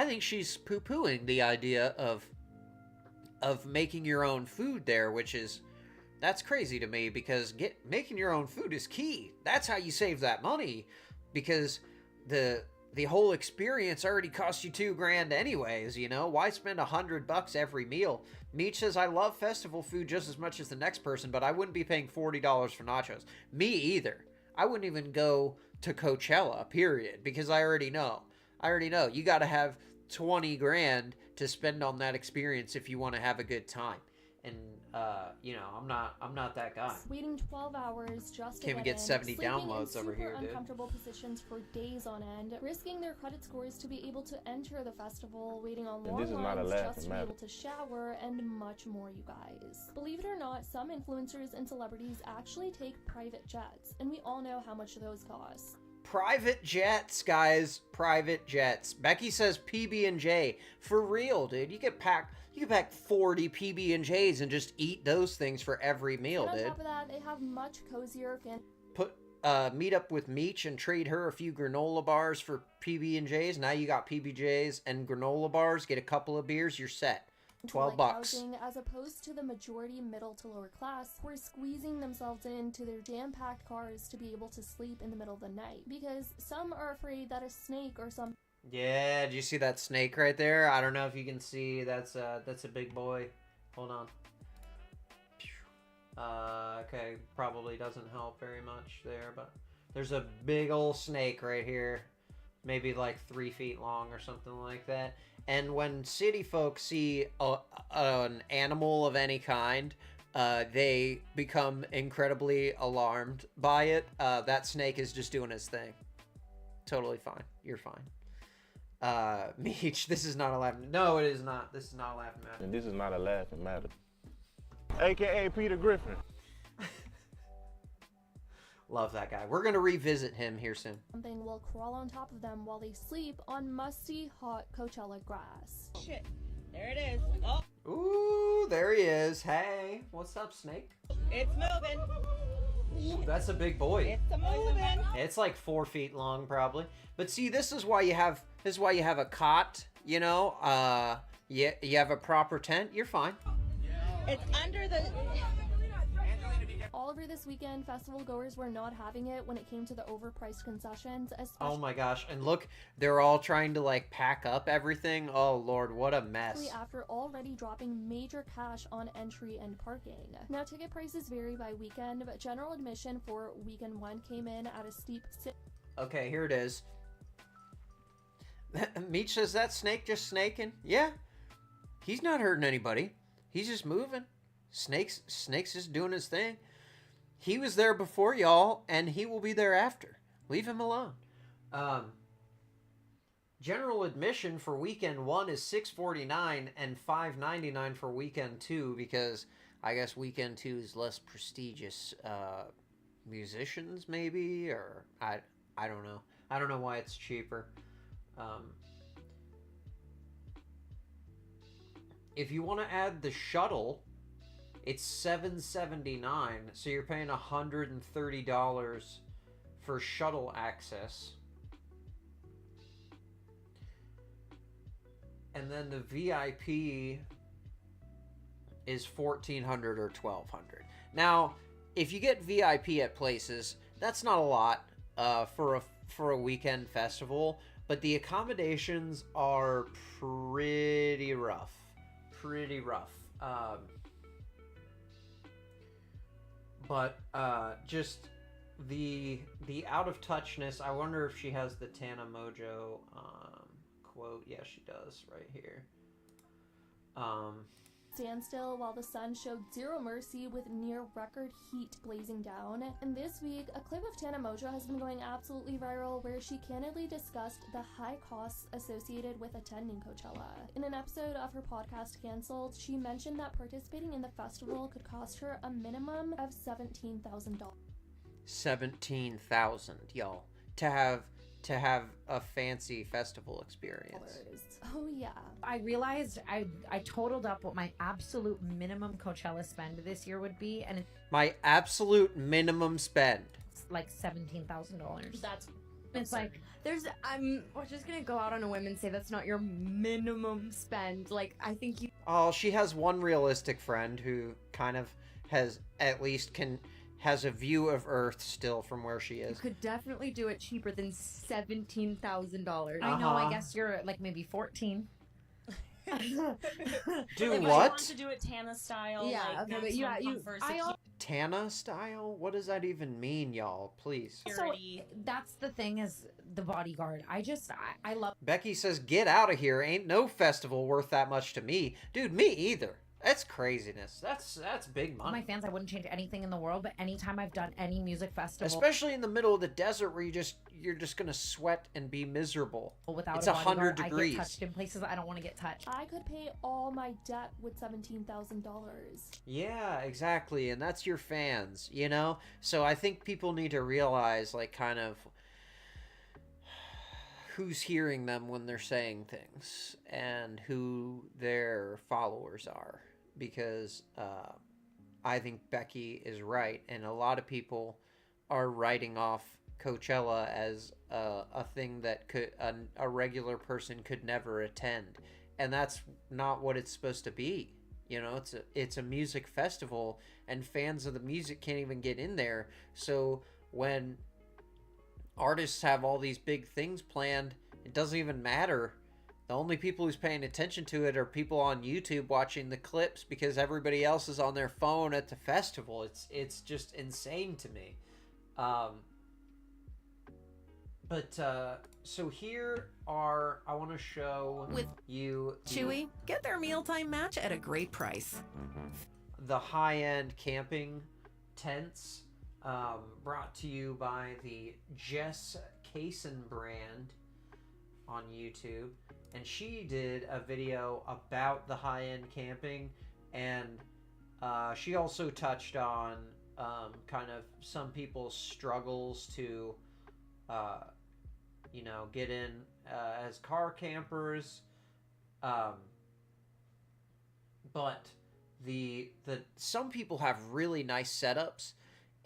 A: I think she's poo-pooing the idea of making your own food there, which is, that's crazy to me, because making your own food is key. That's how you save that money, because the whole experience already cost you $2,000 anyways, you know? Why spend $100 every meal? Meech says, I love festival food just as much as the next person, but I wouldn't be paying $40 for nachos. Me either. I wouldn't even go to Coachella, period, because I already know. You got to have $20,000 to spend on that experience if you want to have a good time. And you know, I'm not that guy.
M: Waiting 12 hours just to
A: Can't even get 70 downloads over here, dude.
M: Uncomfortable positions for days on end, risking their credit scores to be able to enter the festival, waiting on long lines just to be able to shower, and much more, you guys. Believe it or not, some influencers and celebrities actually take private jets, and we all know how much those cost.
A: Private jets, guys. Private jets. Becky says PB&J. For real, dude. You could pack 40 PB&Js and just eat those things for every meal,
M: and on
A: dude.
M: top of that, they have much cozier
A: Meet up with Meech and trade her a few granola bars for PB&Js. Now you got PB&Js and granola bars. Get a couple of beers, you're set. $12.
M: Housing, as opposed to the majority middle to lower class, who are squeezing themselves into their jam-packed cars to be able to sleep in the middle of the night, because some are afraid that a snake or some.
A: Yeah, do you see that snake right there? I don't know if you can see. That's a big boy. Hold on. Okay, probably doesn't help very much there, but there's a big old snake right here. Maybe like 3 feet long or something like that. And when city folks see an animal of any kind, they become incredibly alarmed by it. That snake is just doing his thing. Totally fine. You're fine. Meech, this is not a laughing. No, it is not. This is not a laughing matter.
O: And this is not a laughing matter. AKA Peter Griffin.
A: Love that guy. We're going to revisit him here soon.
M: Something will crawl on top of them while they sleep on musty, hot Coachella grass.
N: Shit. There it is. Oh.
A: Ooh, there he is. Hey, what's up, snake?
N: It's moving.
A: Ooh, that's a big boy.
N: It's moving.
A: It's like 4 feet long, probably. But see, this is why you have a cot. You know, you have a proper tent. You're fine.
N: It's under the.
M: All over this weekend, festival goers were not having it when it came to the overpriced concessions.
A: Oh my gosh, and look, they're all trying to like pack up everything. Oh Lord, what a mess.
M: After already dropping major cash on entry and parking. Now, ticket prices vary by weekend, but general admission for weekend 1 came in at a steep...
A: Okay, here it is. Meech says, that snake just snaking? Yeah, he's not hurting anybody. He's just moving. Snake's just doing his thing. He was there before y'all, and he will be there after. Leave him alone. General admission for weekend 1 is $6.49 and $5.99 for weekend 2, because I guess weekend 2 is less prestigious musicians, maybe, or I don't know. I don't know why it's cheaper. If you want to add the shuttle, it's $7.79, so you're paying $130 for shuttle access. And then the VIP is $1,400 or $1,200. Now, if you get VIP at places, that's not a lot for a weekend festival, but the accommodations are pretty rough. But just the out of touchness. I wonder if she has the Tana Mojo quote. Yeah, she does right here.
M: Standstill while the sun showed zero mercy with near record heat blazing down. And this week, a clip of Tana Mojo has been going absolutely viral, where she candidly discussed the high costs associated with attending Coachella. In an episode of her podcast Cancelled, she mentioned that participating in the festival could cost her a minimum of $17,000.
A: $17,000, y'all, to have a fancy festival experience.
M: Oh yeah.
P: I realized I totaled up what my absolute minimum Coachella spend this year would be, and it's
A: my absolute minimum spend.
P: like $17,000. It's like
Q: we're just gonna go out on a whim and say that's not your minimum spend. Like, I think you.
A: Oh, she has one realistic friend who kind of has has a view of Earth still from where she
Q: You
A: is.
Q: could definitely do it cheaper than $17,000.
P: I know. I guess you're like maybe 14.
A: Do
R: If
A: what?
R: you want to do it Tana style,
Q: Yeah,
R: like,
Q: okay, but
R: maximum
Q: yeah,
R: comfort,
A: Tana style? What does that even mean, y'all? Please.
P: So that's the thing is the bodyguard. I love.
A: Becky says, get out of here. Ain't no festival worth that much to me. Dude, me either. That's craziness. That's big money.
P: My fans, I wouldn't change anything in the world, but anytime I've done any music festival,
A: Especially in the middle of the desert where you're just gonna sweat and be miserable.
P: without
A: It's
P: a
A: 100
P: bodyguard, I
A: degrees.
P: get touched in places I don't want to get touched.
M: I could pay all my debt with $17,000.
A: Yeah, exactly. And that's your fans, you know? So I think people need to realize, like, kind of who's hearing them when they're saying things and who their followers are. Because I think Becky is right. And a lot of people are writing off Coachella as a thing that a regular person could never attend. And that's not what it's supposed to be. You know, it's a music festival, and fans of the music can't even get in there. So when artists have all these big things planned, it doesn't even matter. The only people who's paying attention to it are people on YouTube watching the clips because everybody else is on their phone at the festival. It's just insane to me. So here are, I want to show
S: With
A: you
S: Chewy, get their mealtime match at a great price.
A: the high-end camping tents, brought to you by the Jess Kaysen brand on YouTube. And she did a video about the high-end camping, and she also touched on kind of some people's struggles to you know, get in as car campers, but the some people have really nice setups,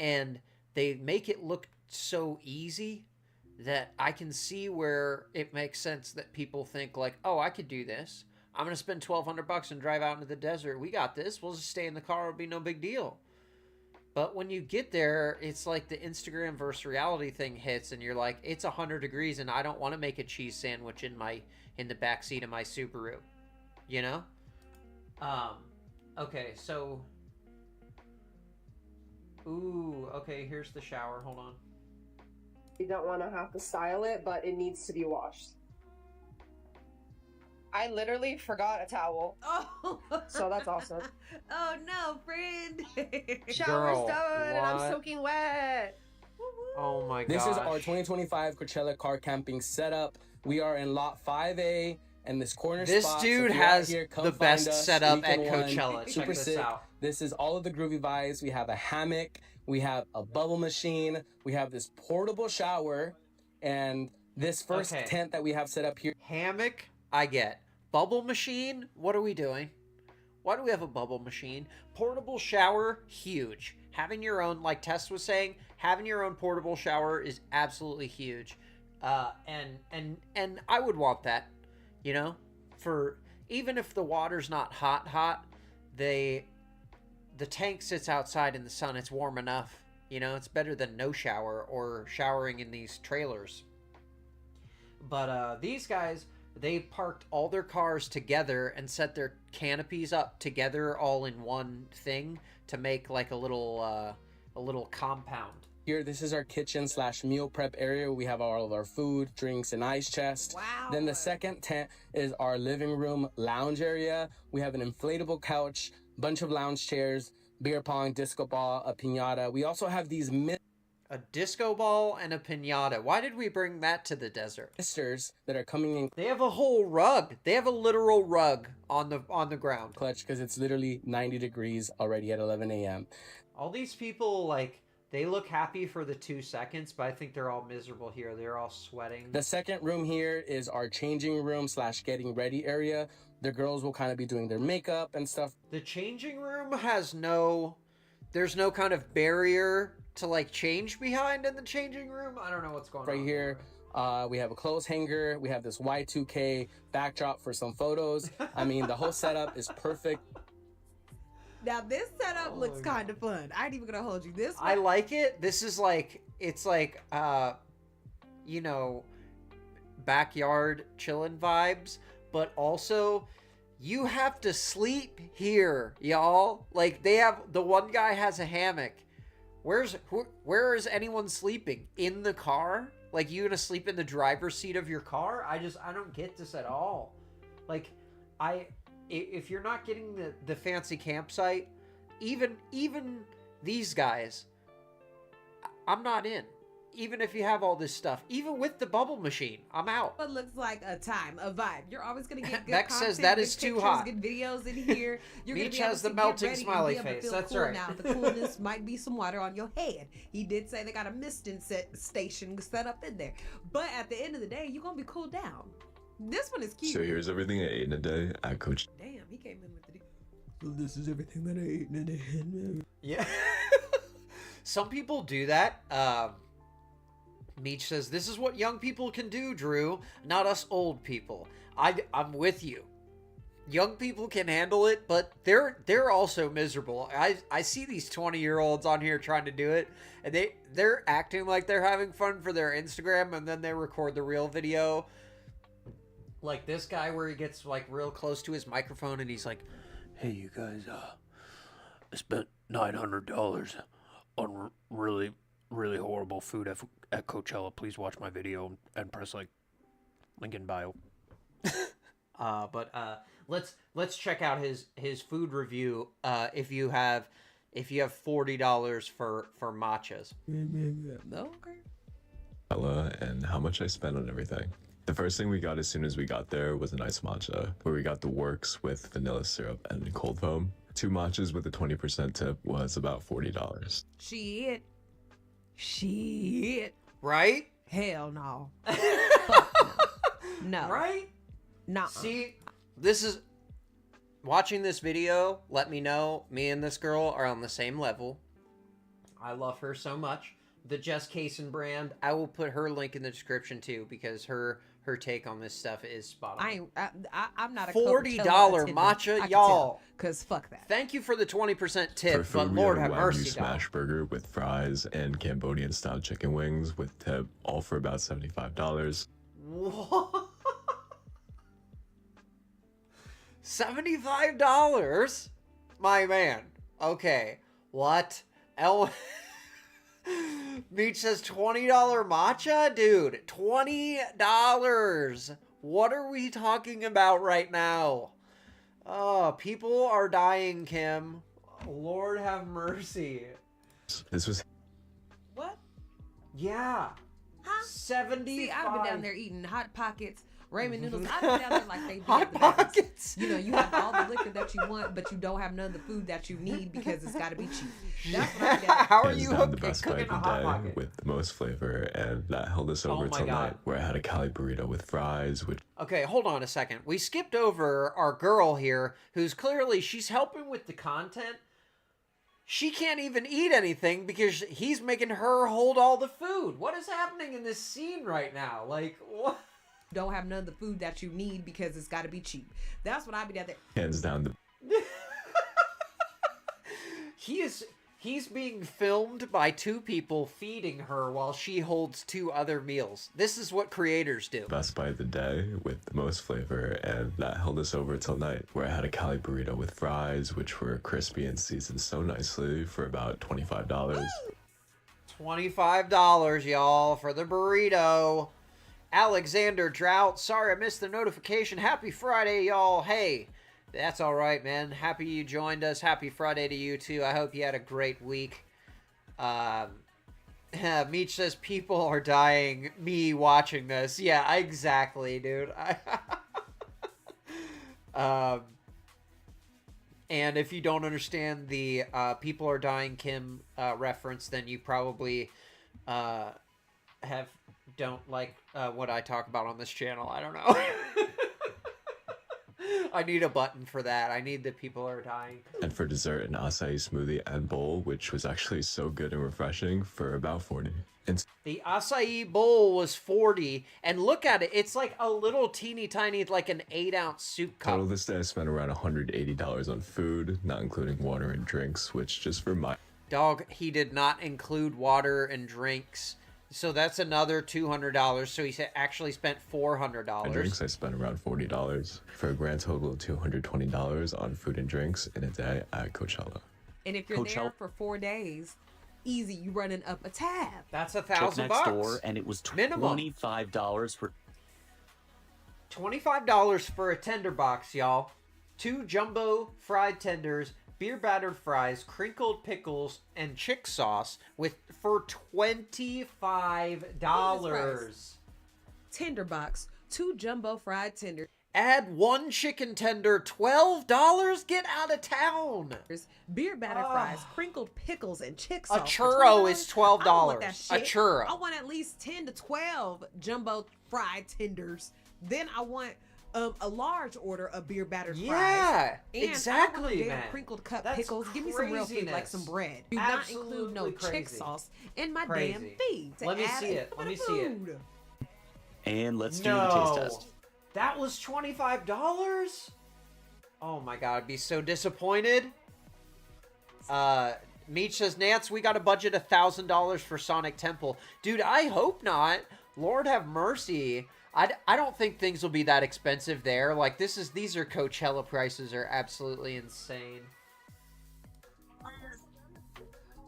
A: and they make it look so easy that I can see where it makes sense that people think like, oh, I could do this. I'm gonna spend $1,200 and drive out into the desert. We got this. We'll just stay in the car. It'll be no big deal. But when you get there, it's like the Instagram versus reality thing hits, and you're like, it's 100 degrees, and I don't want to make a cheese sandwich in the back seat of my Subaru, you know? Okay, so, ooh, okay, here's the shower. Hold on.
T: You don't want to have to style it, but it needs to be washed. I literally forgot a towel.
R: Oh,
T: so that's awesome.
R: Oh no, friend!
T: Shower's
A: Girl,
T: done, and I'm
A: what?
T: soaking wet.
A: Oh my gosh.
U: This is our 2025 Coachella car camping setup. We are in lot 5A, and this corner
A: This
U: spot.
A: dude
U: if you're out
A: has
U: here, come
A: the
U: find
A: best
U: us.
A: setup at
U: Weekend one.
A: Coachella. Check
U: Super
A: this
U: sick.
A: out.
U: This is all of the groovy vibes. We have a hammock. We have a bubble machine. We have this portable shower, and this first
A: Okay.
U: tent that we have set up here.
A: Hammock, I get. Bubble machine, what are we doing? Why do we have a bubble machine? Portable shower, huge. Having your own, like Tess was saying, having your own portable shower is absolutely huge. And I would want that, you know? For even if the water's not hot, the tank sits outside in the sun, it's warm enough. You know, it's better than no shower or showering in these trailers. But these guys, they parked all their cars together and set their canopies up together all in one thing to make like a little compound.
U: Here, this is our kitchen / meal prep area. We have all of our food, drinks, and ice chest.
R: Wow.
U: Then the second tent is our living room lounge area. We have an inflatable couch, bunch of lounge chairs, beer pong, disco ball, a piñata. We also have these
A: A disco ball and a piñata. Why did we bring that to the desert?
U: misters that are coming in.
A: They have a whole rug. They have a literal rug on the ground.
U: Clutch, because it's literally 90 degrees already at 11 a.m.
A: All these people, like, they look happy for the 2 seconds, but I think they're all miserable here. They're all sweating.
U: The second room here is our changing room / getting ready area. The girls will kind of be doing their makeup and stuff.
A: The changing room has there's no kind of barrier to like change behind in the changing room. I don't know what's going on.
U: Right here, We have a clothes hanger. We have this Y2K backdrop for some photos. I mean, the whole setup is perfect.
S: Now this setup looks kind of fun. I ain't even gonna hold you. This one,
A: I like it. This is like, it's like, you know, backyard chillin' vibes, but also you have to sleep here, y'all. Like, they have, the one guy has a hammock. Where is anyone sleeping? In the car? Like, you gonna sleep in the driver's seat of your car? I don't get this at all. Like, if you're not getting the fancy campsite, even these guys, I'm not in. Even if you have all this stuff, even with the bubble machine, I'm out.
S: It looks like a time, a vibe. You're always gonna get good
A: Beck
S: content,
A: says that
S: good
A: is too
S: pictures,
A: hot.
S: Good videos in here. You're
A: Meech
S: gonna be
A: has
S: able
A: the
S: to get
A: melting
S: ready and
A: smiley
S: be able to
A: face.
S: feel
A: That's
S: cool
A: right.
S: Now the coolness might be some water on your head. He did say they got a misting station set up in there, but at the end of the day, you're gonna be cooled down. This one is cute.
C: So here's everything I ate in a day at Coach.
S: Damn, he came in with the. So this is everything that I ate in a day.
A: Yeah. Some people do that. Meech says, this is what young people can do, Drew, not us old people. I'm with you. Young people can handle it, but they're also miserable. I see these 20-year-olds on here trying to do it, and they're acting like they're having fun for their Instagram, and then they record the real video. Like this guy where he gets like real close to his microphone, and he's like, hey, you guys, I spent $900 on really horrible food at Coachella. Please watch my video and press like link in bio. Let's check out his food review. If you have $40 for matchas.
S: Okay.
C: And how much I spent on everything. The first thing we got as soon as we got there was a nice matcha, where we got the works with vanilla syrup and cold foam. 2 matchas with a 20% tip was about $40.
S: Shit.
A: Right?
S: Hell no. Fuck no. No.
A: Right?
S: No.
A: See, this is... Watching this video, let me know me and this girl are on the same level. I love her so much. The Jess Kaysen brand, I will put her link in the description too, because her take on this stuff is spot on.
S: I'm not a
A: $40 matcha, y'all.
S: Cause fuck that.
A: Thank you for the 20% tip,
C: For food,
A: but
C: we
A: Lord
C: had
A: have
C: a Wagyu
A: mercy,
C: smash burger with fries and Cambodian style chicken wings with tip, all for about $75.
A: What? $75? My man. Okay. What? Meech says $20 matcha? Dude, $20. What are we talking about right now? Oh, people are dying, Kim. Lord have mercy.
C: This was...
S: What?
A: Yeah.
S: Huh?
A: 75.
S: See, I've been down there eating Hot Pockets, ramen noodles. I've been down there like they do
A: Hot
S: at the Vegas.
A: Pockets.
S: You know, you have all the liquor that you want, but you don't have none of the food that you need because it's got to be cheap. That's what I got.
A: How are
C: Hands
A: you
C: down the best
A: cooking
C: bite
A: a
C: of
A: Hot
C: the day
A: Pocket?
C: with the most flavor, and that held us over
A: Oh my
C: till
A: God.
C: night, where I had a Cali burrito with fries, which...
A: Okay, hold on a second. We skipped over our girl here, who's clearly, she's helping with the content. She can't even eat anything because he's making her hold all the food. What is happening in this scene right now? Like, what?
S: Don't have none of the food that you need because it's got to be cheap. That's what I be down there.
C: Hands down the...
A: He's being filmed by 2 people feeding her while she holds 2 other meals. This is what creators do.
C: Best bite of the day with the most flavor, and that held us over till night, where I had a Cali burrito with fries, which were crispy and seasoned so nicely for about $25.
A: $25, y'all, for the burrito. Alexander Drought, sorry I missed the notification. Happy Friday, y'all. Hey, that's all right, man. Happy you joined us. Happy Friday to you, too. I hope you had a great week. Meech says people are dying. Me watching this. Yeah, exactly, dude. And if you don't understand the people are dying Kim reference, then you probably don't like what I talk about on this channel. I don't know. I need a button for that. I need that people are dying.
C: And for dessert, an acai smoothie and bowl, which was actually so good and refreshing, for about 40. And
A: The acai bowl was 40, and look at it. It's like a little teeny tiny, like an 8-ounce soup cup.
C: total this day, I spent around $180 on food, not including water and drinks, which just for my
A: Dog, he did not include water and drinks. So that's another $200. So he actually spent $400.
C: drinks, I spent around $40 for a grand total of $220 on food and drinks in a day at Coachella.
S: And if you're there for 4 days, easy, you running up a tab.
A: That's
B: Check
A: $1,000
B: next
A: bucks.
B: door, and it was
A: Minimum.
B: $25 for
A: $25 for a tender box, y'all. 2 jumbo fried tenders, beer battered fries, crinkled pickles, and chick sauce for $25.
S: Tender box, 2 jumbo fried tenders.
A: Add 1 chicken tender, $12. Get out of town.
S: Beer battered fries, crinkled pickles, and chick sauce.
A: A churro is $12.
S: I don't want that shit.
A: A churro.
S: I want at least 10 to 12 jumbo fried tenders. Then I want a large order of beer battered fries.
A: Yeah,
S: And
A: exactly,
S: I want them
A: man.
S: damn crinkled cut
A: That's
S: pickles. Give me some real food, like
A: craziness.
S: some bread. Do not include no
A: Absolutely
S: chick
A: crazy.
S: sauce in my
A: Crazy.
S: damn feed. to
A: Let me
S: add
A: see
S: a
A: it. Let
S: bit
A: me
S: of
A: see it.
S: food.
B: and let's do the taste test.
A: That was $25? Oh my god, I'd be so disappointed. Meech says, Nance, we got a budget $1,000 for Sonic Temple. Dude, I hope not. Lord have mercy. I don't think things will be that expensive there. Like, these are Coachella prices are absolutely insane.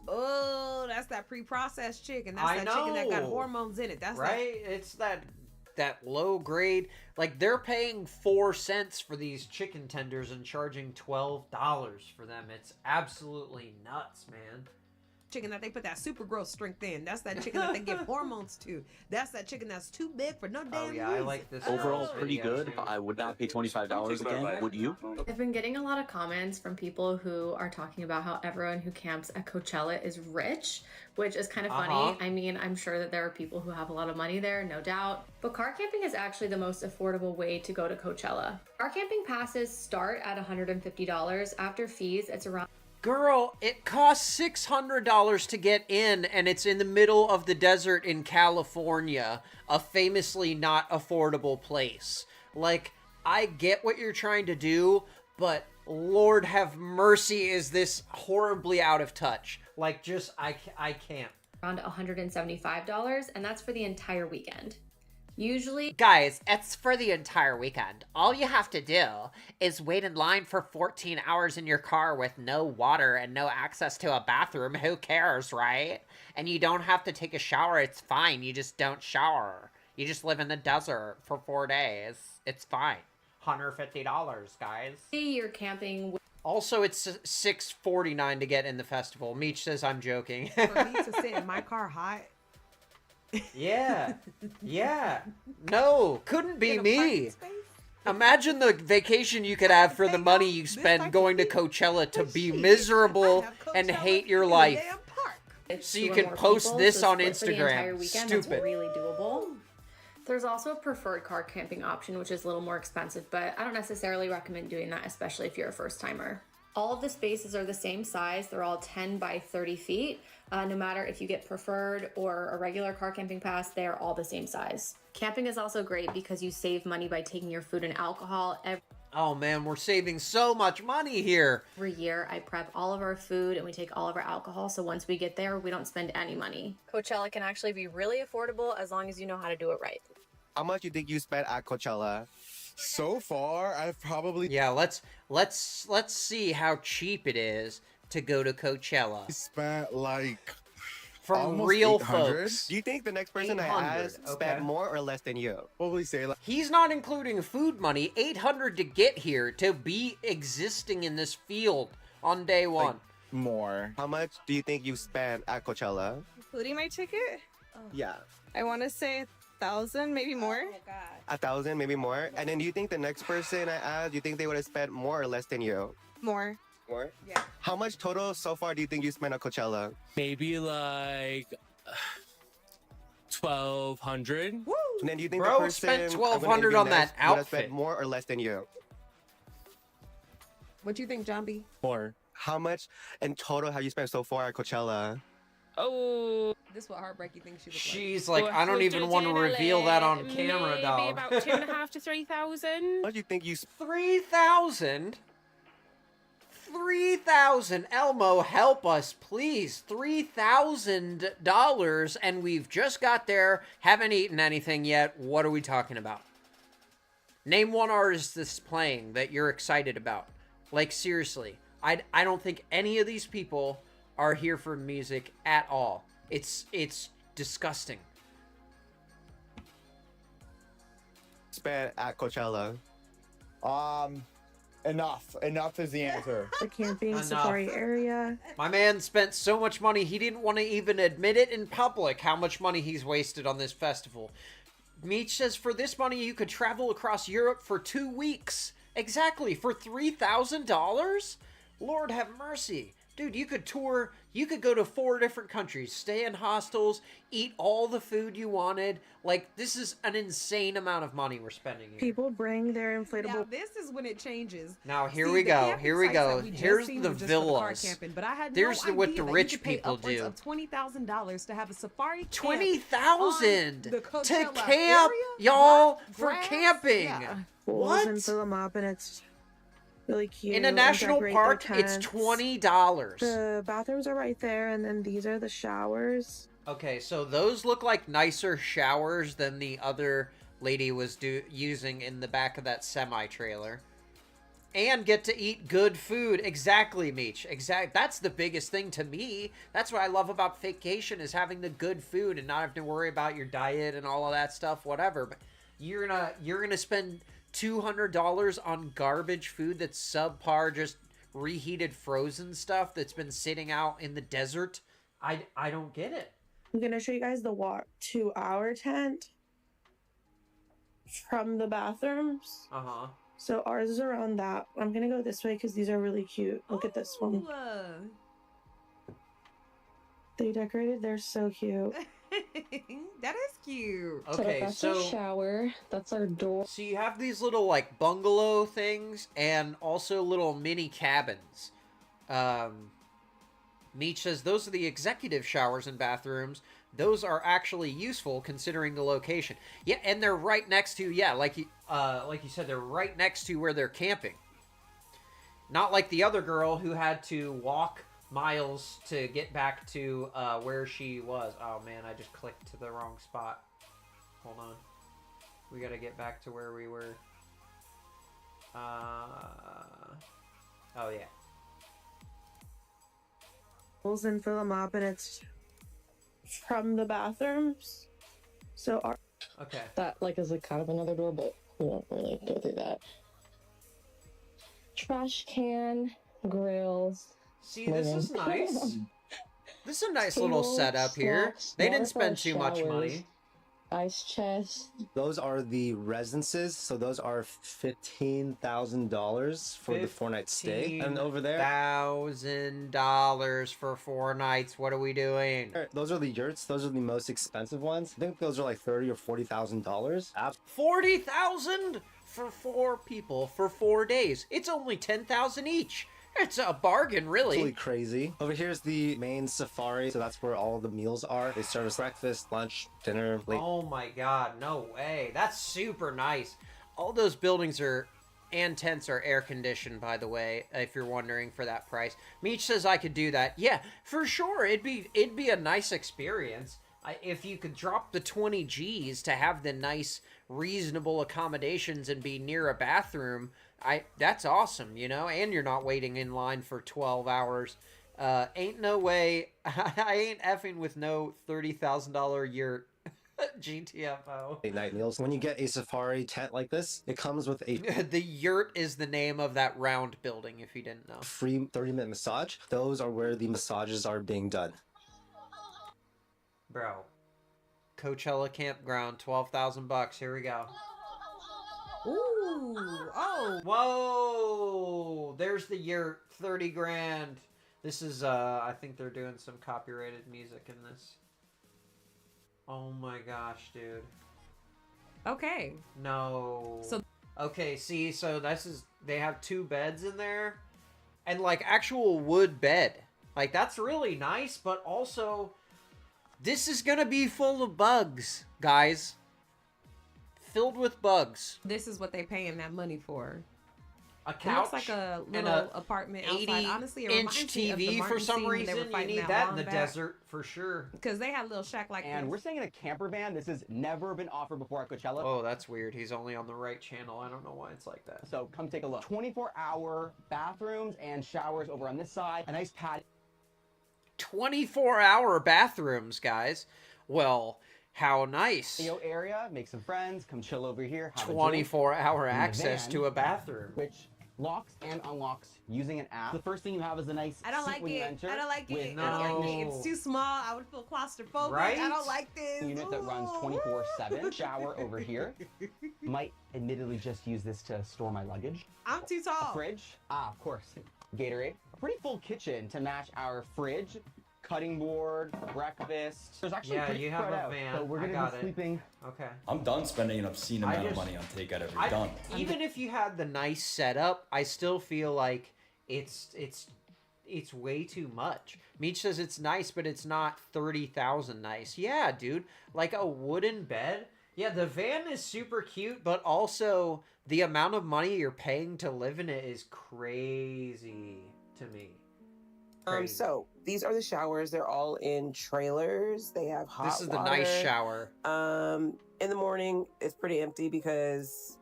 S: Oh, that's that pre-processed chicken. That's
A: I
S: that chicken that got
A: know.
S: hormones in it. That's
A: Right? It's that low grade. Like, they're paying 4 cents for these chicken tenders and charging $12 for them. It's absolutely nuts, man.
S: chicken that they put that super growth strength in. That's that chicken that they give hormones to. That's that chicken that's too big for no damn
A: yeah, I
S: reason.
A: like this.
B: Overall, pretty good. I would not pay $25 again. Would you?
V: I've been getting a lot of comments from people who are talking about how everyone who camps at Coachella is rich, which is kind of funny. I mean, I'm sure that there are people who have a lot of money there, no doubt. But car camping is actually the most affordable way to go to Coachella. Car camping passes start at $150. After fees, it's around...
A: Girl, it costs $600 to get in, and it's in the middle of the desert in California, a famously not affordable place. Like, I get what you're trying to do, but Lord have mercy, is this horribly out of touch. Like, just, I can't.
V: Around $175, and that's for the entire weekend. Usually...
W: Guys, it's for the entire weekend. All you have to do is wait in line for 14 hours in your car with no water and no access to a bathroom. Who cares, right? And you don't have to take a shower. It's fine. You just don't shower. You just live in the desert for 4 days. It's fine. $150, guys.
V: You're camping...
A: Also, it's $649 to get in the festival. Meech says I'm joking.
S: For me to sit in my car hot.
A: Yeah. No, couldn't be me. Imagine the vacation you could have for the money you spend going to Coachella to be miserable and hate your life. So you can post this on Instagram. Stupid.
V: That's really doable. There's also a preferred car camping option, which is a little more expensive, but I don't necessarily recommend doing that, especially if you're a first timer. All of the spaces are the same size. They're all 10 by 30 feet. No matter if you get preferred or a regular car camping pass, they are all the same size. Camping is also great because you save money by taking your food and alcohol
A: Oh man, we're saving so much money here.
V: every year. I prep all of our food and we take all of our alcohol, so once we get there, we don't spend any money.
Q: Coachella can actually be really affordable as long as you know how to do it right.
X: How much you think you spent at Coachella? So far, I've probably
A: let's see how cheap it is to go to Coachella.
X: spent like
A: From
X: almost
A: real
X: 800.
A: folks.
X: Do you think the next person I
A: 800,
X: ask spent more or less than you? Probably say like
A: He's not including food money. $800 to get here, to be existing in this field on day one.
X: more. How much do you think you spent at Coachella?
Y: Including my ticket?
X: Yeah.
Y: I want to say 1,000, maybe more.
X: 1,000, maybe more. And then do you think the next person I asked, do you think they would have spent more or less than you?
Y: More.
X: More? Yeah. How much total so far do you think you spent at Coachella?
U: Maybe like 1,200.
X: And then do you think
A: Bro
X: the person
A: spent
X: I'm gonna
A: $1,200
X: interview
A: on that
X: next would have
A: outfit.
X: spent more or less than you?
S: What you think, John B?
X: 4. How much in total have you spent so far at Coachella?
D: Oh.
S: This is what heartbreaky thinks she looks
A: She's like, I don't even want to reveal that on camera,
D: maybe
A: dog.
D: about 2.5 to 3,000.
X: What do you think you
A: 3,000? 3,000. Elmo, help us, please. $3,000, and we've just got there, haven't eaten anything yet. What are we talking about? Name one artist that's playing that you're excited about. Like, seriously. I don't think any of these people are here for music at all. It's disgusting.
X: spent at Coachella?
E: Enough is the answer.
F: The camping
A: Enough.
F: safari area.
A: My man spent so much money, he didn't want to even admit it in public how much money he's wasted on this festival. Meech says for this money, you could travel across Europe for 2 weeks. Exactly, for $3,000? Lord have mercy. Dude, you could tour, you could go to 4 different countries, stay in hostels, eat all the food you wanted. Like, this is an insane amount of money we're spending here.
F: People bring their inflatable.
S: Now this is when it changes.
A: Now, here
S: See,
A: we
S: the
A: go.
S: camping
A: Here we
S: sites
A: go.
S: that we just
A: Here's
S: seen
A: the
S: were just for the car
A: villas.
S: camping, but I had
A: There's
S: no
A: what
S: idea
A: the
S: that
A: rich
S: you could pay
A: people
S: upwards
A: do.
S: of $20,000 to have a safari camp
A: 20,000
S: on the
A: to
S: Coachella
A: camp,
S: area?
A: y'all,
S: What?
A: for
S: Grass?
A: camping.
S: Yeah.
F: Pools and fill them up, and it's really cute.
A: In a
F: and
A: national
F: decorate their
A: park, it's
F: tents.
A: $20.
F: The bathrooms are right there, and then these are the showers.
A: Okay, so those look like nicer showers than the other lady was using in the back of that semi-trailer. And get to eat good food. Exactly, Meech. That's the biggest thing to me. That's what I love about vacation, is having the good food and not having to worry about your diet and all of that stuff, whatever. But you're gonna spend $200 on garbage food that's subpar, just reheated frozen stuff that's been sitting out in the desert. I don't get it.
F: I'm gonna show you guys the walk to our tent from the bathrooms.
A: Uh-huh.
F: So ours is around that. I'm gonna go this way because these are really cute. Look at this one. They decorated. They're so cute.
S: That is cute.
A: Okay,
F: that's
A: so
F: our shower. That's our door.
A: So you have these little like bungalow things and also little mini cabins. Meech says those are the executive showers and bathrooms. Those are actually useful considering the location. Yeah, and they're right next to, yeah, like you said, they're right next to where they're camping. Not like the other girl who had to walk miles to get back to where she was. Oh man, I just clicked to the wrong spot. Hold on. We gotta get back to where we were. Oh yeah.
F: Pools and fill them up, and it's from the bathrooms. So our
A: Okay.
F: that like is like kind of another door, but we won't really go through that. Trash can, grills.
A: See, this is nice. This is a nice little setup here. They didn't spend too much money.
F: Ice chest.
G: Those are the residences, so those are $15,000 for the 4-night stay. And over there,
A: $1,000 for 4 nights. What are we doing?
G: those are the yurts. Those are the most expensive ones. I think those are like $30,000 or $40,000.
A: $40,000 for 4 people for 4 days. It's only $10,000 each. It's a bargain, really.
G: Absolutely crazy. Over here's the main safari, so that's where all the meals are. They serve us breakfast, lunch, dinner, late.
A: Oh my god, no way. That's super nice. All those buildings and tents are air conditioned, by the way, if you're wondering for that price. Meech says I could do that. Yeah, for sure. It'd be a nice experience. If you could drop the 20 G's to have the nice, reasonable accommodations and be near a bathroom, that's awesome, you know? And you're not waiting in line for 12 hours. Ain't no way. I ain't effing with no $30,000 yurt. GTFO.
G: Night meals. When you get a safari tent like this, it comes with a
A: The yurt is the name of that round building, if you didn't know.
G: free 30-minute massage. Those are where the massages are being done.
A: Bro. Coachella campground, $12,000. Here we go.
S: Ooh, oh.
A: Whoa! There's the yurt, 30 grand. This is, I think they're doing some copyrighted music in this. Oh my gosh, dude.
S: Okay.
A: No.
S: So
A: okay, see, so they have 2 beds in there, And like actual wood bed. Like that's really nice, but also this is gonna be full of bugs, guys. Filled with bugs.
S: This is what they paying that money for.
A: A
S: It
A: couch
S: looks like a
A: and
S: little
A: a
S: apartment outside. Honestly, it
A: 80-inch
S: reminds me of the
A: TV for
S: Martin
A: some
S: scene when they
A: reason.
S: were
A: You
S: fighting
A: need that in the
S: wombat.
A: desert for sure.
S: Because they had a little shack like
H: And
S: this.
H: we're staying in a camper van. This has never been offered before at Coachella.
A: Oh, that's weird. He's only on the right channel. I don't know why it's like that.
H: So come take a look. 24-hour bathrooms and showers over on this side. A nice pad.
A: 24-hour bathrooms, guys. Well, how nice.
H: Area, make some friends, come chill over here. Have a drink.
A: 24-hour
H: In the
A: access
H: van,
A: to a bathroom.
H: Which locks and unlocks using an app. The first thing you have is a nice
S: I don't
H: seat
S: like
H: when you
S: it.
H: enter
S: I don't like
H: with
S: it. I don't like it. It's too small. I would feel claustrophobic.
H: Right?
S: I don't like this.
H: Unit that runs 24/7. Shower over here. Might admittedly just use this to store my luggage.
S: I'm too tall.
H: A fridge. Of course. Gatorade. A pretty full kitchen to match our fridge. Cutting board, breakfast. There's actually pretty
A: you have
H: spread
A: a
H: out,
A: van.
H: so we're
A: I
H: gonna
A: got
H: be
A: it.
H: sleeping.
A: Okay.
I: I'm done spending an obscene
A: I
I: amount of
A: just-
I: money on takeout every done.
A: Even if you had the nice setup, I still feel like it's way too much. Meech says it's nice, but it's not 30,000 nice. Yeah, dude. Like a wooden bed. Yeah, the van is super cute, but also the amount of money you're paying to live in it is crazy to me. Crazy.
J: So these are the showers. They're all in trailers. They have hot
A: This is the
J: water.
A: nice shower.
J: In the morning, it's pretty empty because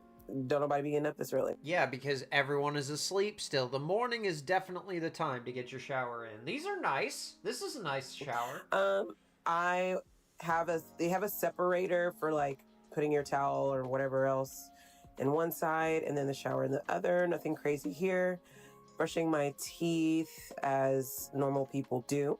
J: don't nobody be getting up this early.
A: Yeah, because everyone is asleep still. The morning is definitely the time to get your shower in. These are nice. This is a nice shower.
J: They have a separator for like putting your towel or whatever else in one side, and then the shower in the other. Nothing crazy here. Brushing my teeth as normal people do.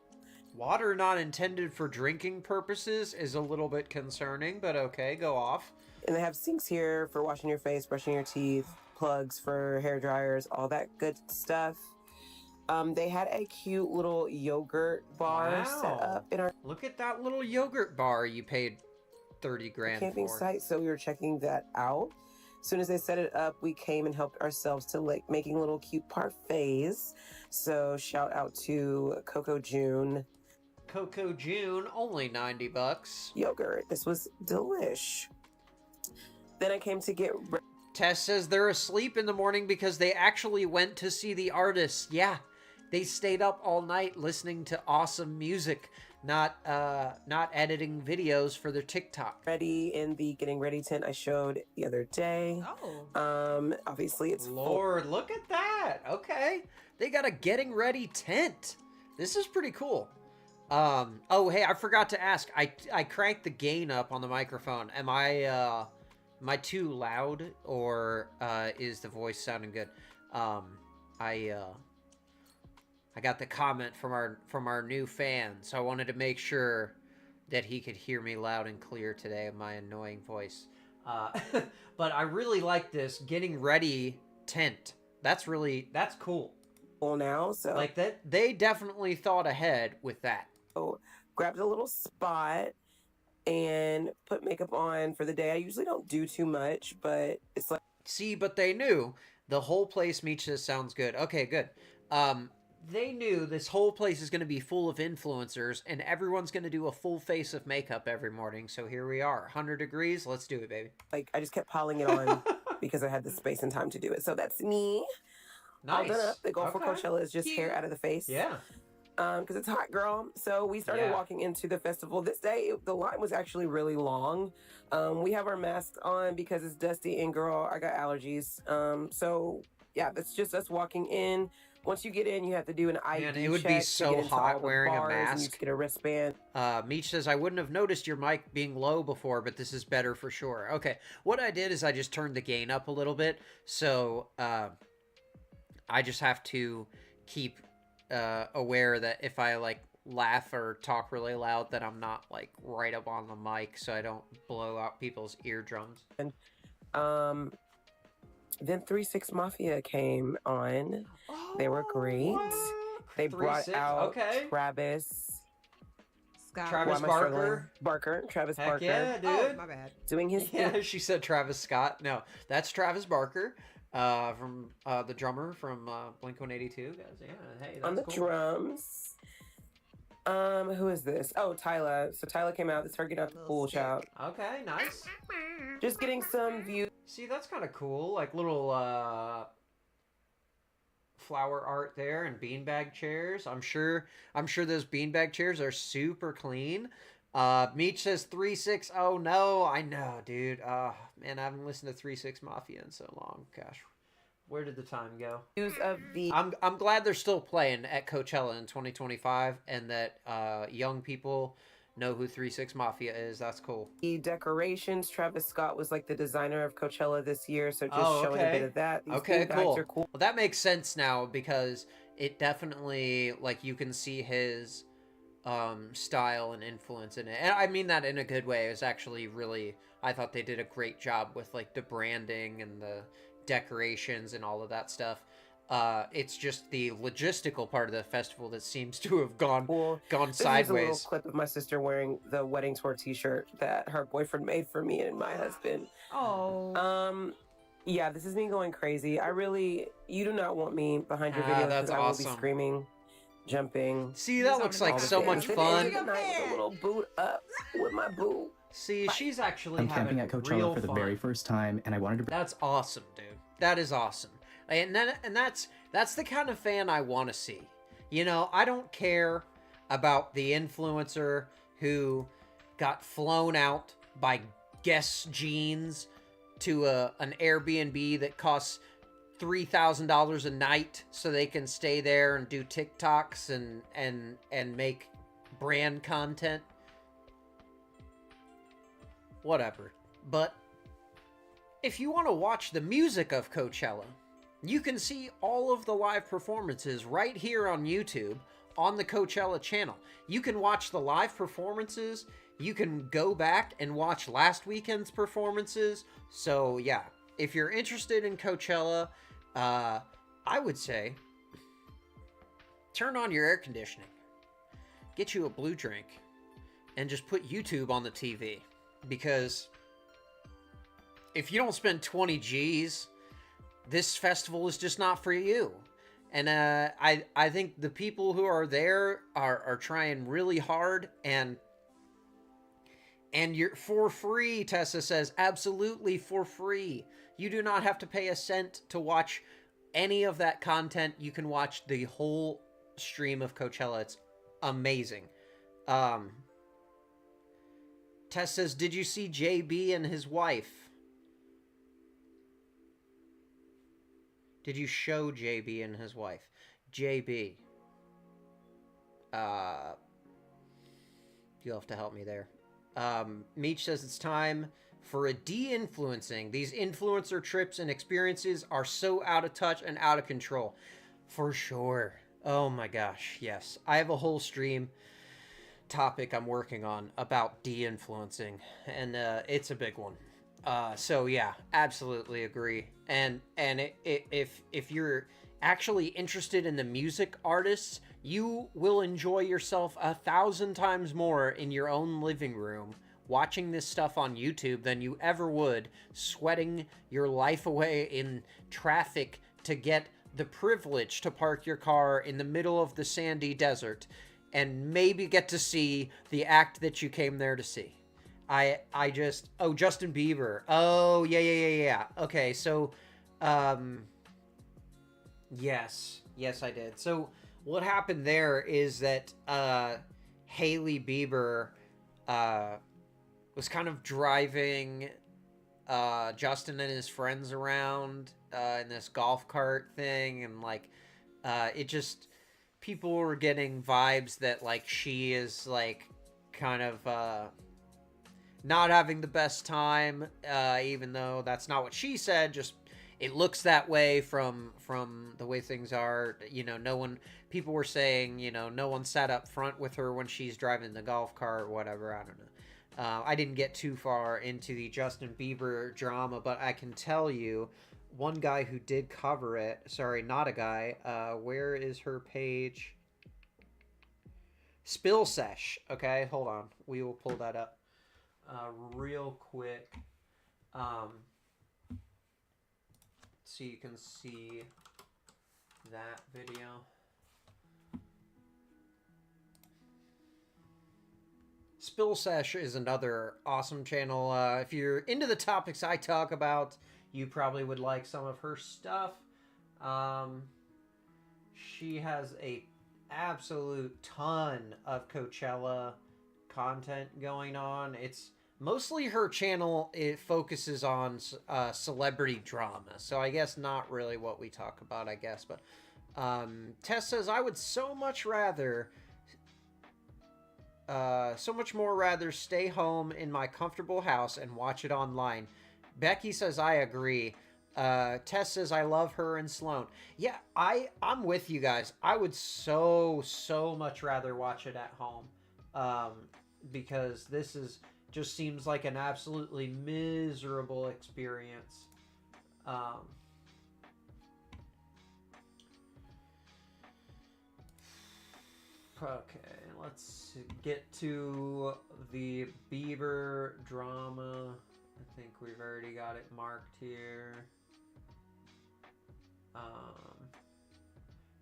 A: Water not intended for drinking purposes is a little bit concerning, but okay, go off.
J: And they have sinks here for washing your face, brushing your teeth, plugs for hair dryers, all that good stuff. They had a cute little yogurt bar set up in our
A: Look at that little yogurt bar you paid 30 grand
J: camping
A: for.
J: site, so we were checking that out. As soon as they set it up, we came and helped ourselves to like making little cute parfaits. So shout out to Coco June.
A: Coco June, only 90 bucks.
J: Yogurt. This was delish. Then I came to get
A: Tess says they're asleep in the morning because they actually went to see the artist. Yeah, they stayed up all night listening to awesome music, not editing videos for their TikTok.
J: ready in the getting ready tent I showed the other day. Obviously it's
A: Lord, look at that. Okay, they got a getting ready tent. This is pretty cool. Oh hey, I forgot to ask. I cranked the gain up on the microphone. Am I too loud, or is the voice sounding good? I got the comment from our new fan, so I wanted to make sure that he could hear me loud and clear today in my annoying voice. But I really like this getting ready tent. That's cool.
J: Well, now, so
A: like that, they definitely thought ahead with that.
J: So grabbed a little spot and put makeup on for the day. I usually don't do too much, but it's like
A: See, but they knew the whole place. Meets this sounds good. Okay, good. They knew this whole place is going to be full of influencers, and everyone's going to do a full face of makeup every morning. So here we are, 100 degrees. Let's do it, baby.
J: like I just kept piling it on because I had the space and time to do it. So that's me. All
A: Nice.
J: done up. The goal for
A: Okay.
J: Coachella is just hair
A: Cute.
J: out of the face.
A: Yeah.
J: Because it's hot, girl. So we started
A: Yeah.
J: walking into the festival. This day, the line was actually really long. We have our masks on because it's dusty, and girl, I got allergies. So yeah, that's just us walking in. Once you get in, you have to do an ID
A: Man, it would
J: check
A: be
J: to
A: so
J: get into all
A: hot
J: the
A: wearing a
J: bars, and you
A: mask.
J: just get a wristband.
A: Meech says, I wouldn't have noticed your mic being low before, but this is better for sure. Okay, what I did is I just turned the gain up a little bit, so I just have to keep aware that if I like laugh or talk really loud, that I'm not like right up on the mic, so I don't blow out people's eardrums.
J: And then 3-6 Mafia came on. They were great. They brought
A: 3-6,
J: out
A: okay.
J: Travis.
A: Travis
J: Why am I
A: Barker.
J: struggling? Barker. Travis
A: Heck
J: Barker.
A: yeah, dude.
S: my bad.
J: Doing his
A: Yeah, she said Travis Scott. No, that's Travis Barker. From the drummer from Blink 182. Guys, yeah, hey, that's
J: On the
A: cool.
J: drums. Who is this? Oh, Tyler. So Tyler came out. It's her getting out the pool, child.
A: Okay, nice.
J: Just getting some views.
A: See, that's kind of cool. Like little flower art there and beanbag chairs. I'm sure those beanbag chairs are super clean. Meech says 3-6. Oh no, I know, dude. Man, I haven't listened to 3-6 Mafia in so long. Gosh, where did the time go?
J: Of the
A: I'm glad they're still playing at Coachella in 2025, and that young people know who 3-6 Mafia is. That's cool.
J: The decorations. Travis Scott was like the designer of Coachella this year, so just showing a bit of that. These
A: Okay,
J: beanbags
A: cool.
J: are cool.
A: Well, that makes sense now because it definitely, like, you can see his style and influence in it, and I mean that in a good way. It was actually really, I thought they did a great job with like the branding and the decorations and all of that stuff. It's just the logistical part of the festival that seems to have gone
J: This is a
A: sideways.
J: little clip of my sister wearing the wedding tour T-shirt that her boyfriend made for me and my husband.
S: Oh.
J: Yeah, this is me going crazy. You do not want me behind your
A: Ah,
J: video
A: that's
J: because I will
A: awesome.
J: be screaming, jumping.
A: See, that looks like so much fun.
J: A little boot up with my boo.
A: See, she's actually
K: I'm camping at
A: having real
K: Coachella for the
A: fun.
K: very first time, and I wanted to.
A: That's awesome, dude. That is awesome. And that's the kind of fan I want to see. You know, I don't care about the influencer who got flown out by Guess Jeans to an Airbnb that costs $3,000 a night so they can stay there and do TikToks and make brand content. Whatever. But if you want to watch the music of Coachella, you can see all of the live performances right here on YouTube on the Coachella channel. You can watch the live performances. You can go back and watch last weekend's performances. So yeah, if you're interested in Coachella, I would say turn on your air conditioning, get you a blue drink, and just put YouTube on the TV. Because if you don't spend 20 G's, this festival is just not for you. And I think the people who are there are trying really hard, and you're for free. Tessa says, absolutely for free. You do not have to pay a cent to watch any of that content. You can watch the whole stream of Coachella. It's amazing. Tess says, did you see JB and his wife? Did you show JB and his wife? JB. You'll have to help me there. Meech says it's time for a de-influencing. These influencer trips and experiences are so out of touch and out of control. For sure. Oh my gosh, yes. I have a whole stream topic I'm working on about de-influencing, and it's a big one. So yeah, absolutely agree. And if you're actually interested in the music artists, you will enjoy yourself 1,000 times more in your own living room watching this stuff on YouTube than you ever would sweating your life away in traffic to get the privilege to park your car in the middle of the sandy desert and maybe get to see the act that you came there to see. Oh, Justin Bieber. Oh, yeah. Okay, so, yes, I did. So what happened there is that, Hailey Bieber, was kind of driving, Justin and his friends around, in this golf cart thing, and, like, it just, people were getting vibes that, like, she is, like, kind of, not having the best time, even though that's not what she said. Just it looks that way from the way things are. You know, people were saying, you know, no one sat up front with her when she's driving the golf cart or whatever. I don't know. I didn't get too far into the Justin Bieber drama, but I can tell you one guy who did cover it. Sorry, not a guy. Where is her page? Spill Sesh. Okay, hold on. We will pull that up. Real quick. so you can see that video. Spill Sesh is another awesome channel. If you're into the topics I talk about, you probably would like some of her stuff. She has a absolute ton of Coachella content going on. It's mostly her channel. It focuses on celebrity drama, so I guess not really what we talk about, I guess. But Tess says, I would so much more rather stay home in my comfortable house and watch it online. Becky says, I agree. Tess says, I love her and Sloan. Yeah, I'm with you guys. I would so much rather watch it at home. Because this just seems like an absolutely miserable experience. Okay, let's get to the Bieber drama. I think we've already got it marked here.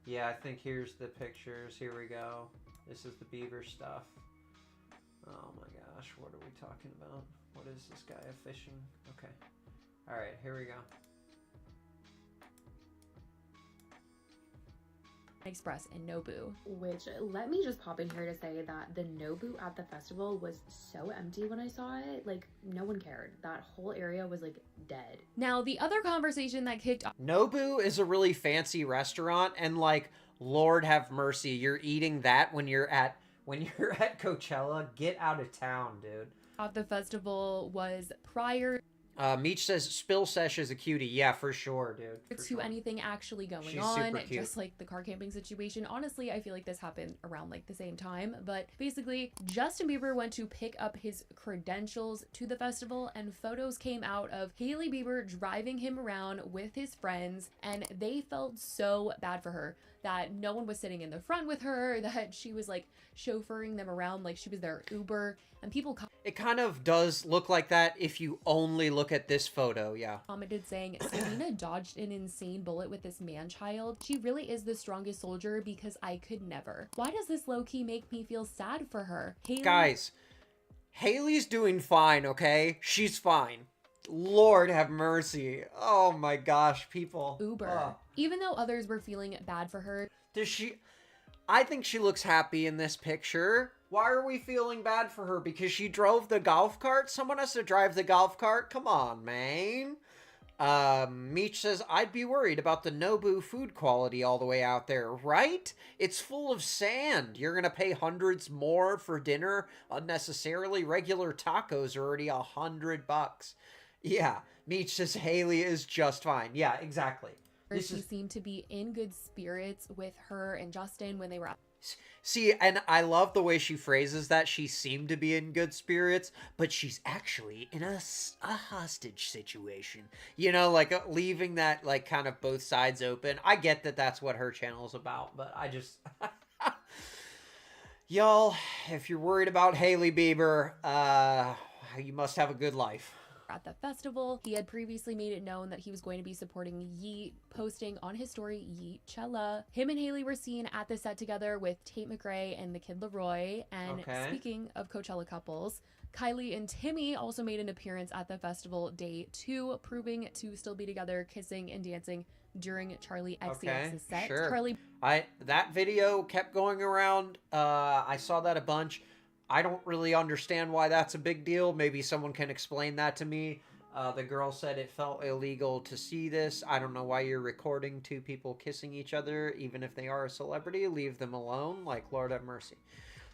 A: Yeah, I think here's the pictures. Here we go. This is the Bieber stuff. Oh my gosh, what are we talking about? What is this guy fishing? Okay. Alright, here we go.
V: Express and Nobu. Which, let me just pop in here to say that the Nobu at the festival was so empty when I saw it. Like, no one cared. That whole area was like dead. Now, the other conversation that kicked off.
A: Nobu is a really fancy restaurant, and like, Lord have mercy, you're eating that when you're at Coachella. Get out of town, dude.
V: At the festival was prior
A: Meech says Spill Sesh is a cutie. Yeah, for sure, dude. For
V: to
A: sure.
V: anything actually going
A: She's
V: on,
A: super cute.
V: just like the car camping situation. Honestly, I feel like this happened around like the same time, but basically Justin Bieber went to pick up his credentials to the festival, and photos came out of Hailey Bieber driving him around with his friends, and they felt so bad for her that no one was sitting in the front with her, that she was like chauffeuring them around like she was their Uber, and people
A: It kind of does look like that if you only look at this photo, yeah.
V: commented saying, Selena dodged an insane bullet with this man-child. She really is the strongest soldier because I could never. Why does this low-key make me feel sad for her? Hailey
A: Guys, Hailey's doing fine, okay? She's fine. Lord have mercy. Oh my gosh, people.
V: Uber. Even though others were feeling bad for her.
A: I think she looks happy in this picture. Why are we feeling bad for her? Because she drove the golf cart? Someone has to drive the golf cart? Come on, man. Meech says, I'd be worried about the Nobu food quality all the way out there, right? It's full of sand. You're gonna pay hundreds more for dinner unnecessarily. Regular tacos are already $100. Yeah, Meech says Hailey is just fine. Yeah, exactly.
V: She seemed to be in good spirits with her and Justin when they were out.
A: See, and I love the way she phrases that. She seemed to be in good spirits, but she's actually in a hostage situation. You know, like leaving that, like, kind of both sides open. I get that that's what her channel is about, but I just... Y'all, if you're worried about Hailey Bieber, you must have a good life.
V: At the festival, he had previously made it known that he was going to be supporting Yeet, posting on his story Yeetchella. Him and Hailey were seen at the set together with Tate McRae and the Kid Laroi. And speaking of Coachella couples, Kylie and Timmy also made an appearance at the festival day 2, proving to still be together, kissing and dancing during Charlie XCX's set.
A: Sure.
V: Charlie,
A: that video kept going around. I saw that a bunch. I don't really understand why that's a big deal. Maybe someone can explain that to me. The girl said it felt illegal to see this. I don't know why you're recording two people kissing each other, even if they are a celebrity. Leave them alone. Like, Lord have mercy.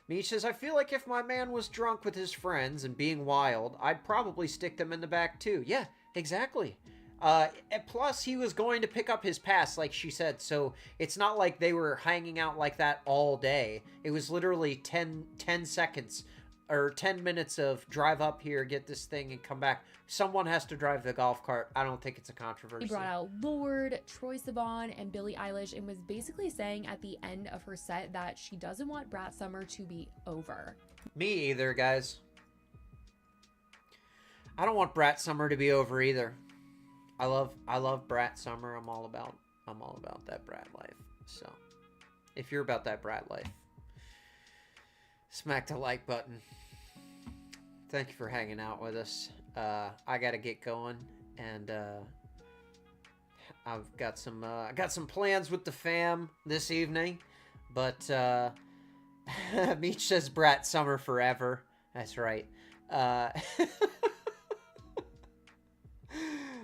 A: Meech says, I feel like if my man was drunk with his friends and being wild, I'd probably stick them in the back too. Yeah, exactly. Plus, he was going to pick up his pass, like she said, so it's not like they were hanging out like that all day. It was literally 10 seconds, or 10 minutes of drive up here, get this thing, and come back. Someone has to drive the golf cart. I don't think it's a controversy.
V: he brought out Lorde, Troye Sivan, and Billie Eilish, and was basically saying at the end of her set that she doesn't want Brat Summer to be over.
A: Me either, guys. I don't want Brat Summer to be over either. I love brat summer. I'm all about that brat life. So if you're about that brat life, smack the like button. Thank you for hanging out with us. I gotta get going, and I've got some plans with the fam this evening, but Meech says brat summer forever. That's right.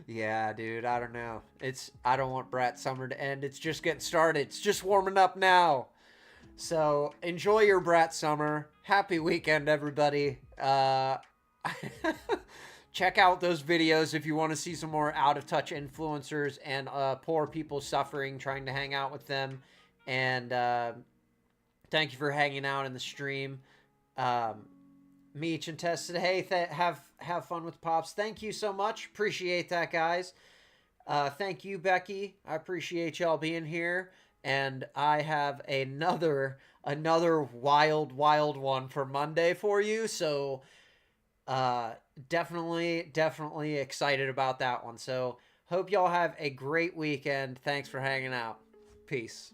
A: Yeah, dude, I don't know. I don't want brat summer to end. It's just getting started. It's just warming up now. So enjoy your brat summer. Happy weekend, everybody. Check out those videos if you want to see some more out-of-touch influencers and poor people suffering, trying to hang out with them. And thank you for hanging out in the stream. Meech and Tess said, hey, have fun with Pops. Thank you so much. Appreciate that, guys. Thank you, Becky. I appreciate y'all being here. And I have another wild one for Monday for you. So definitely excited about that one. So hope y'all have a great weekend. Thanks for hanging out. Peace.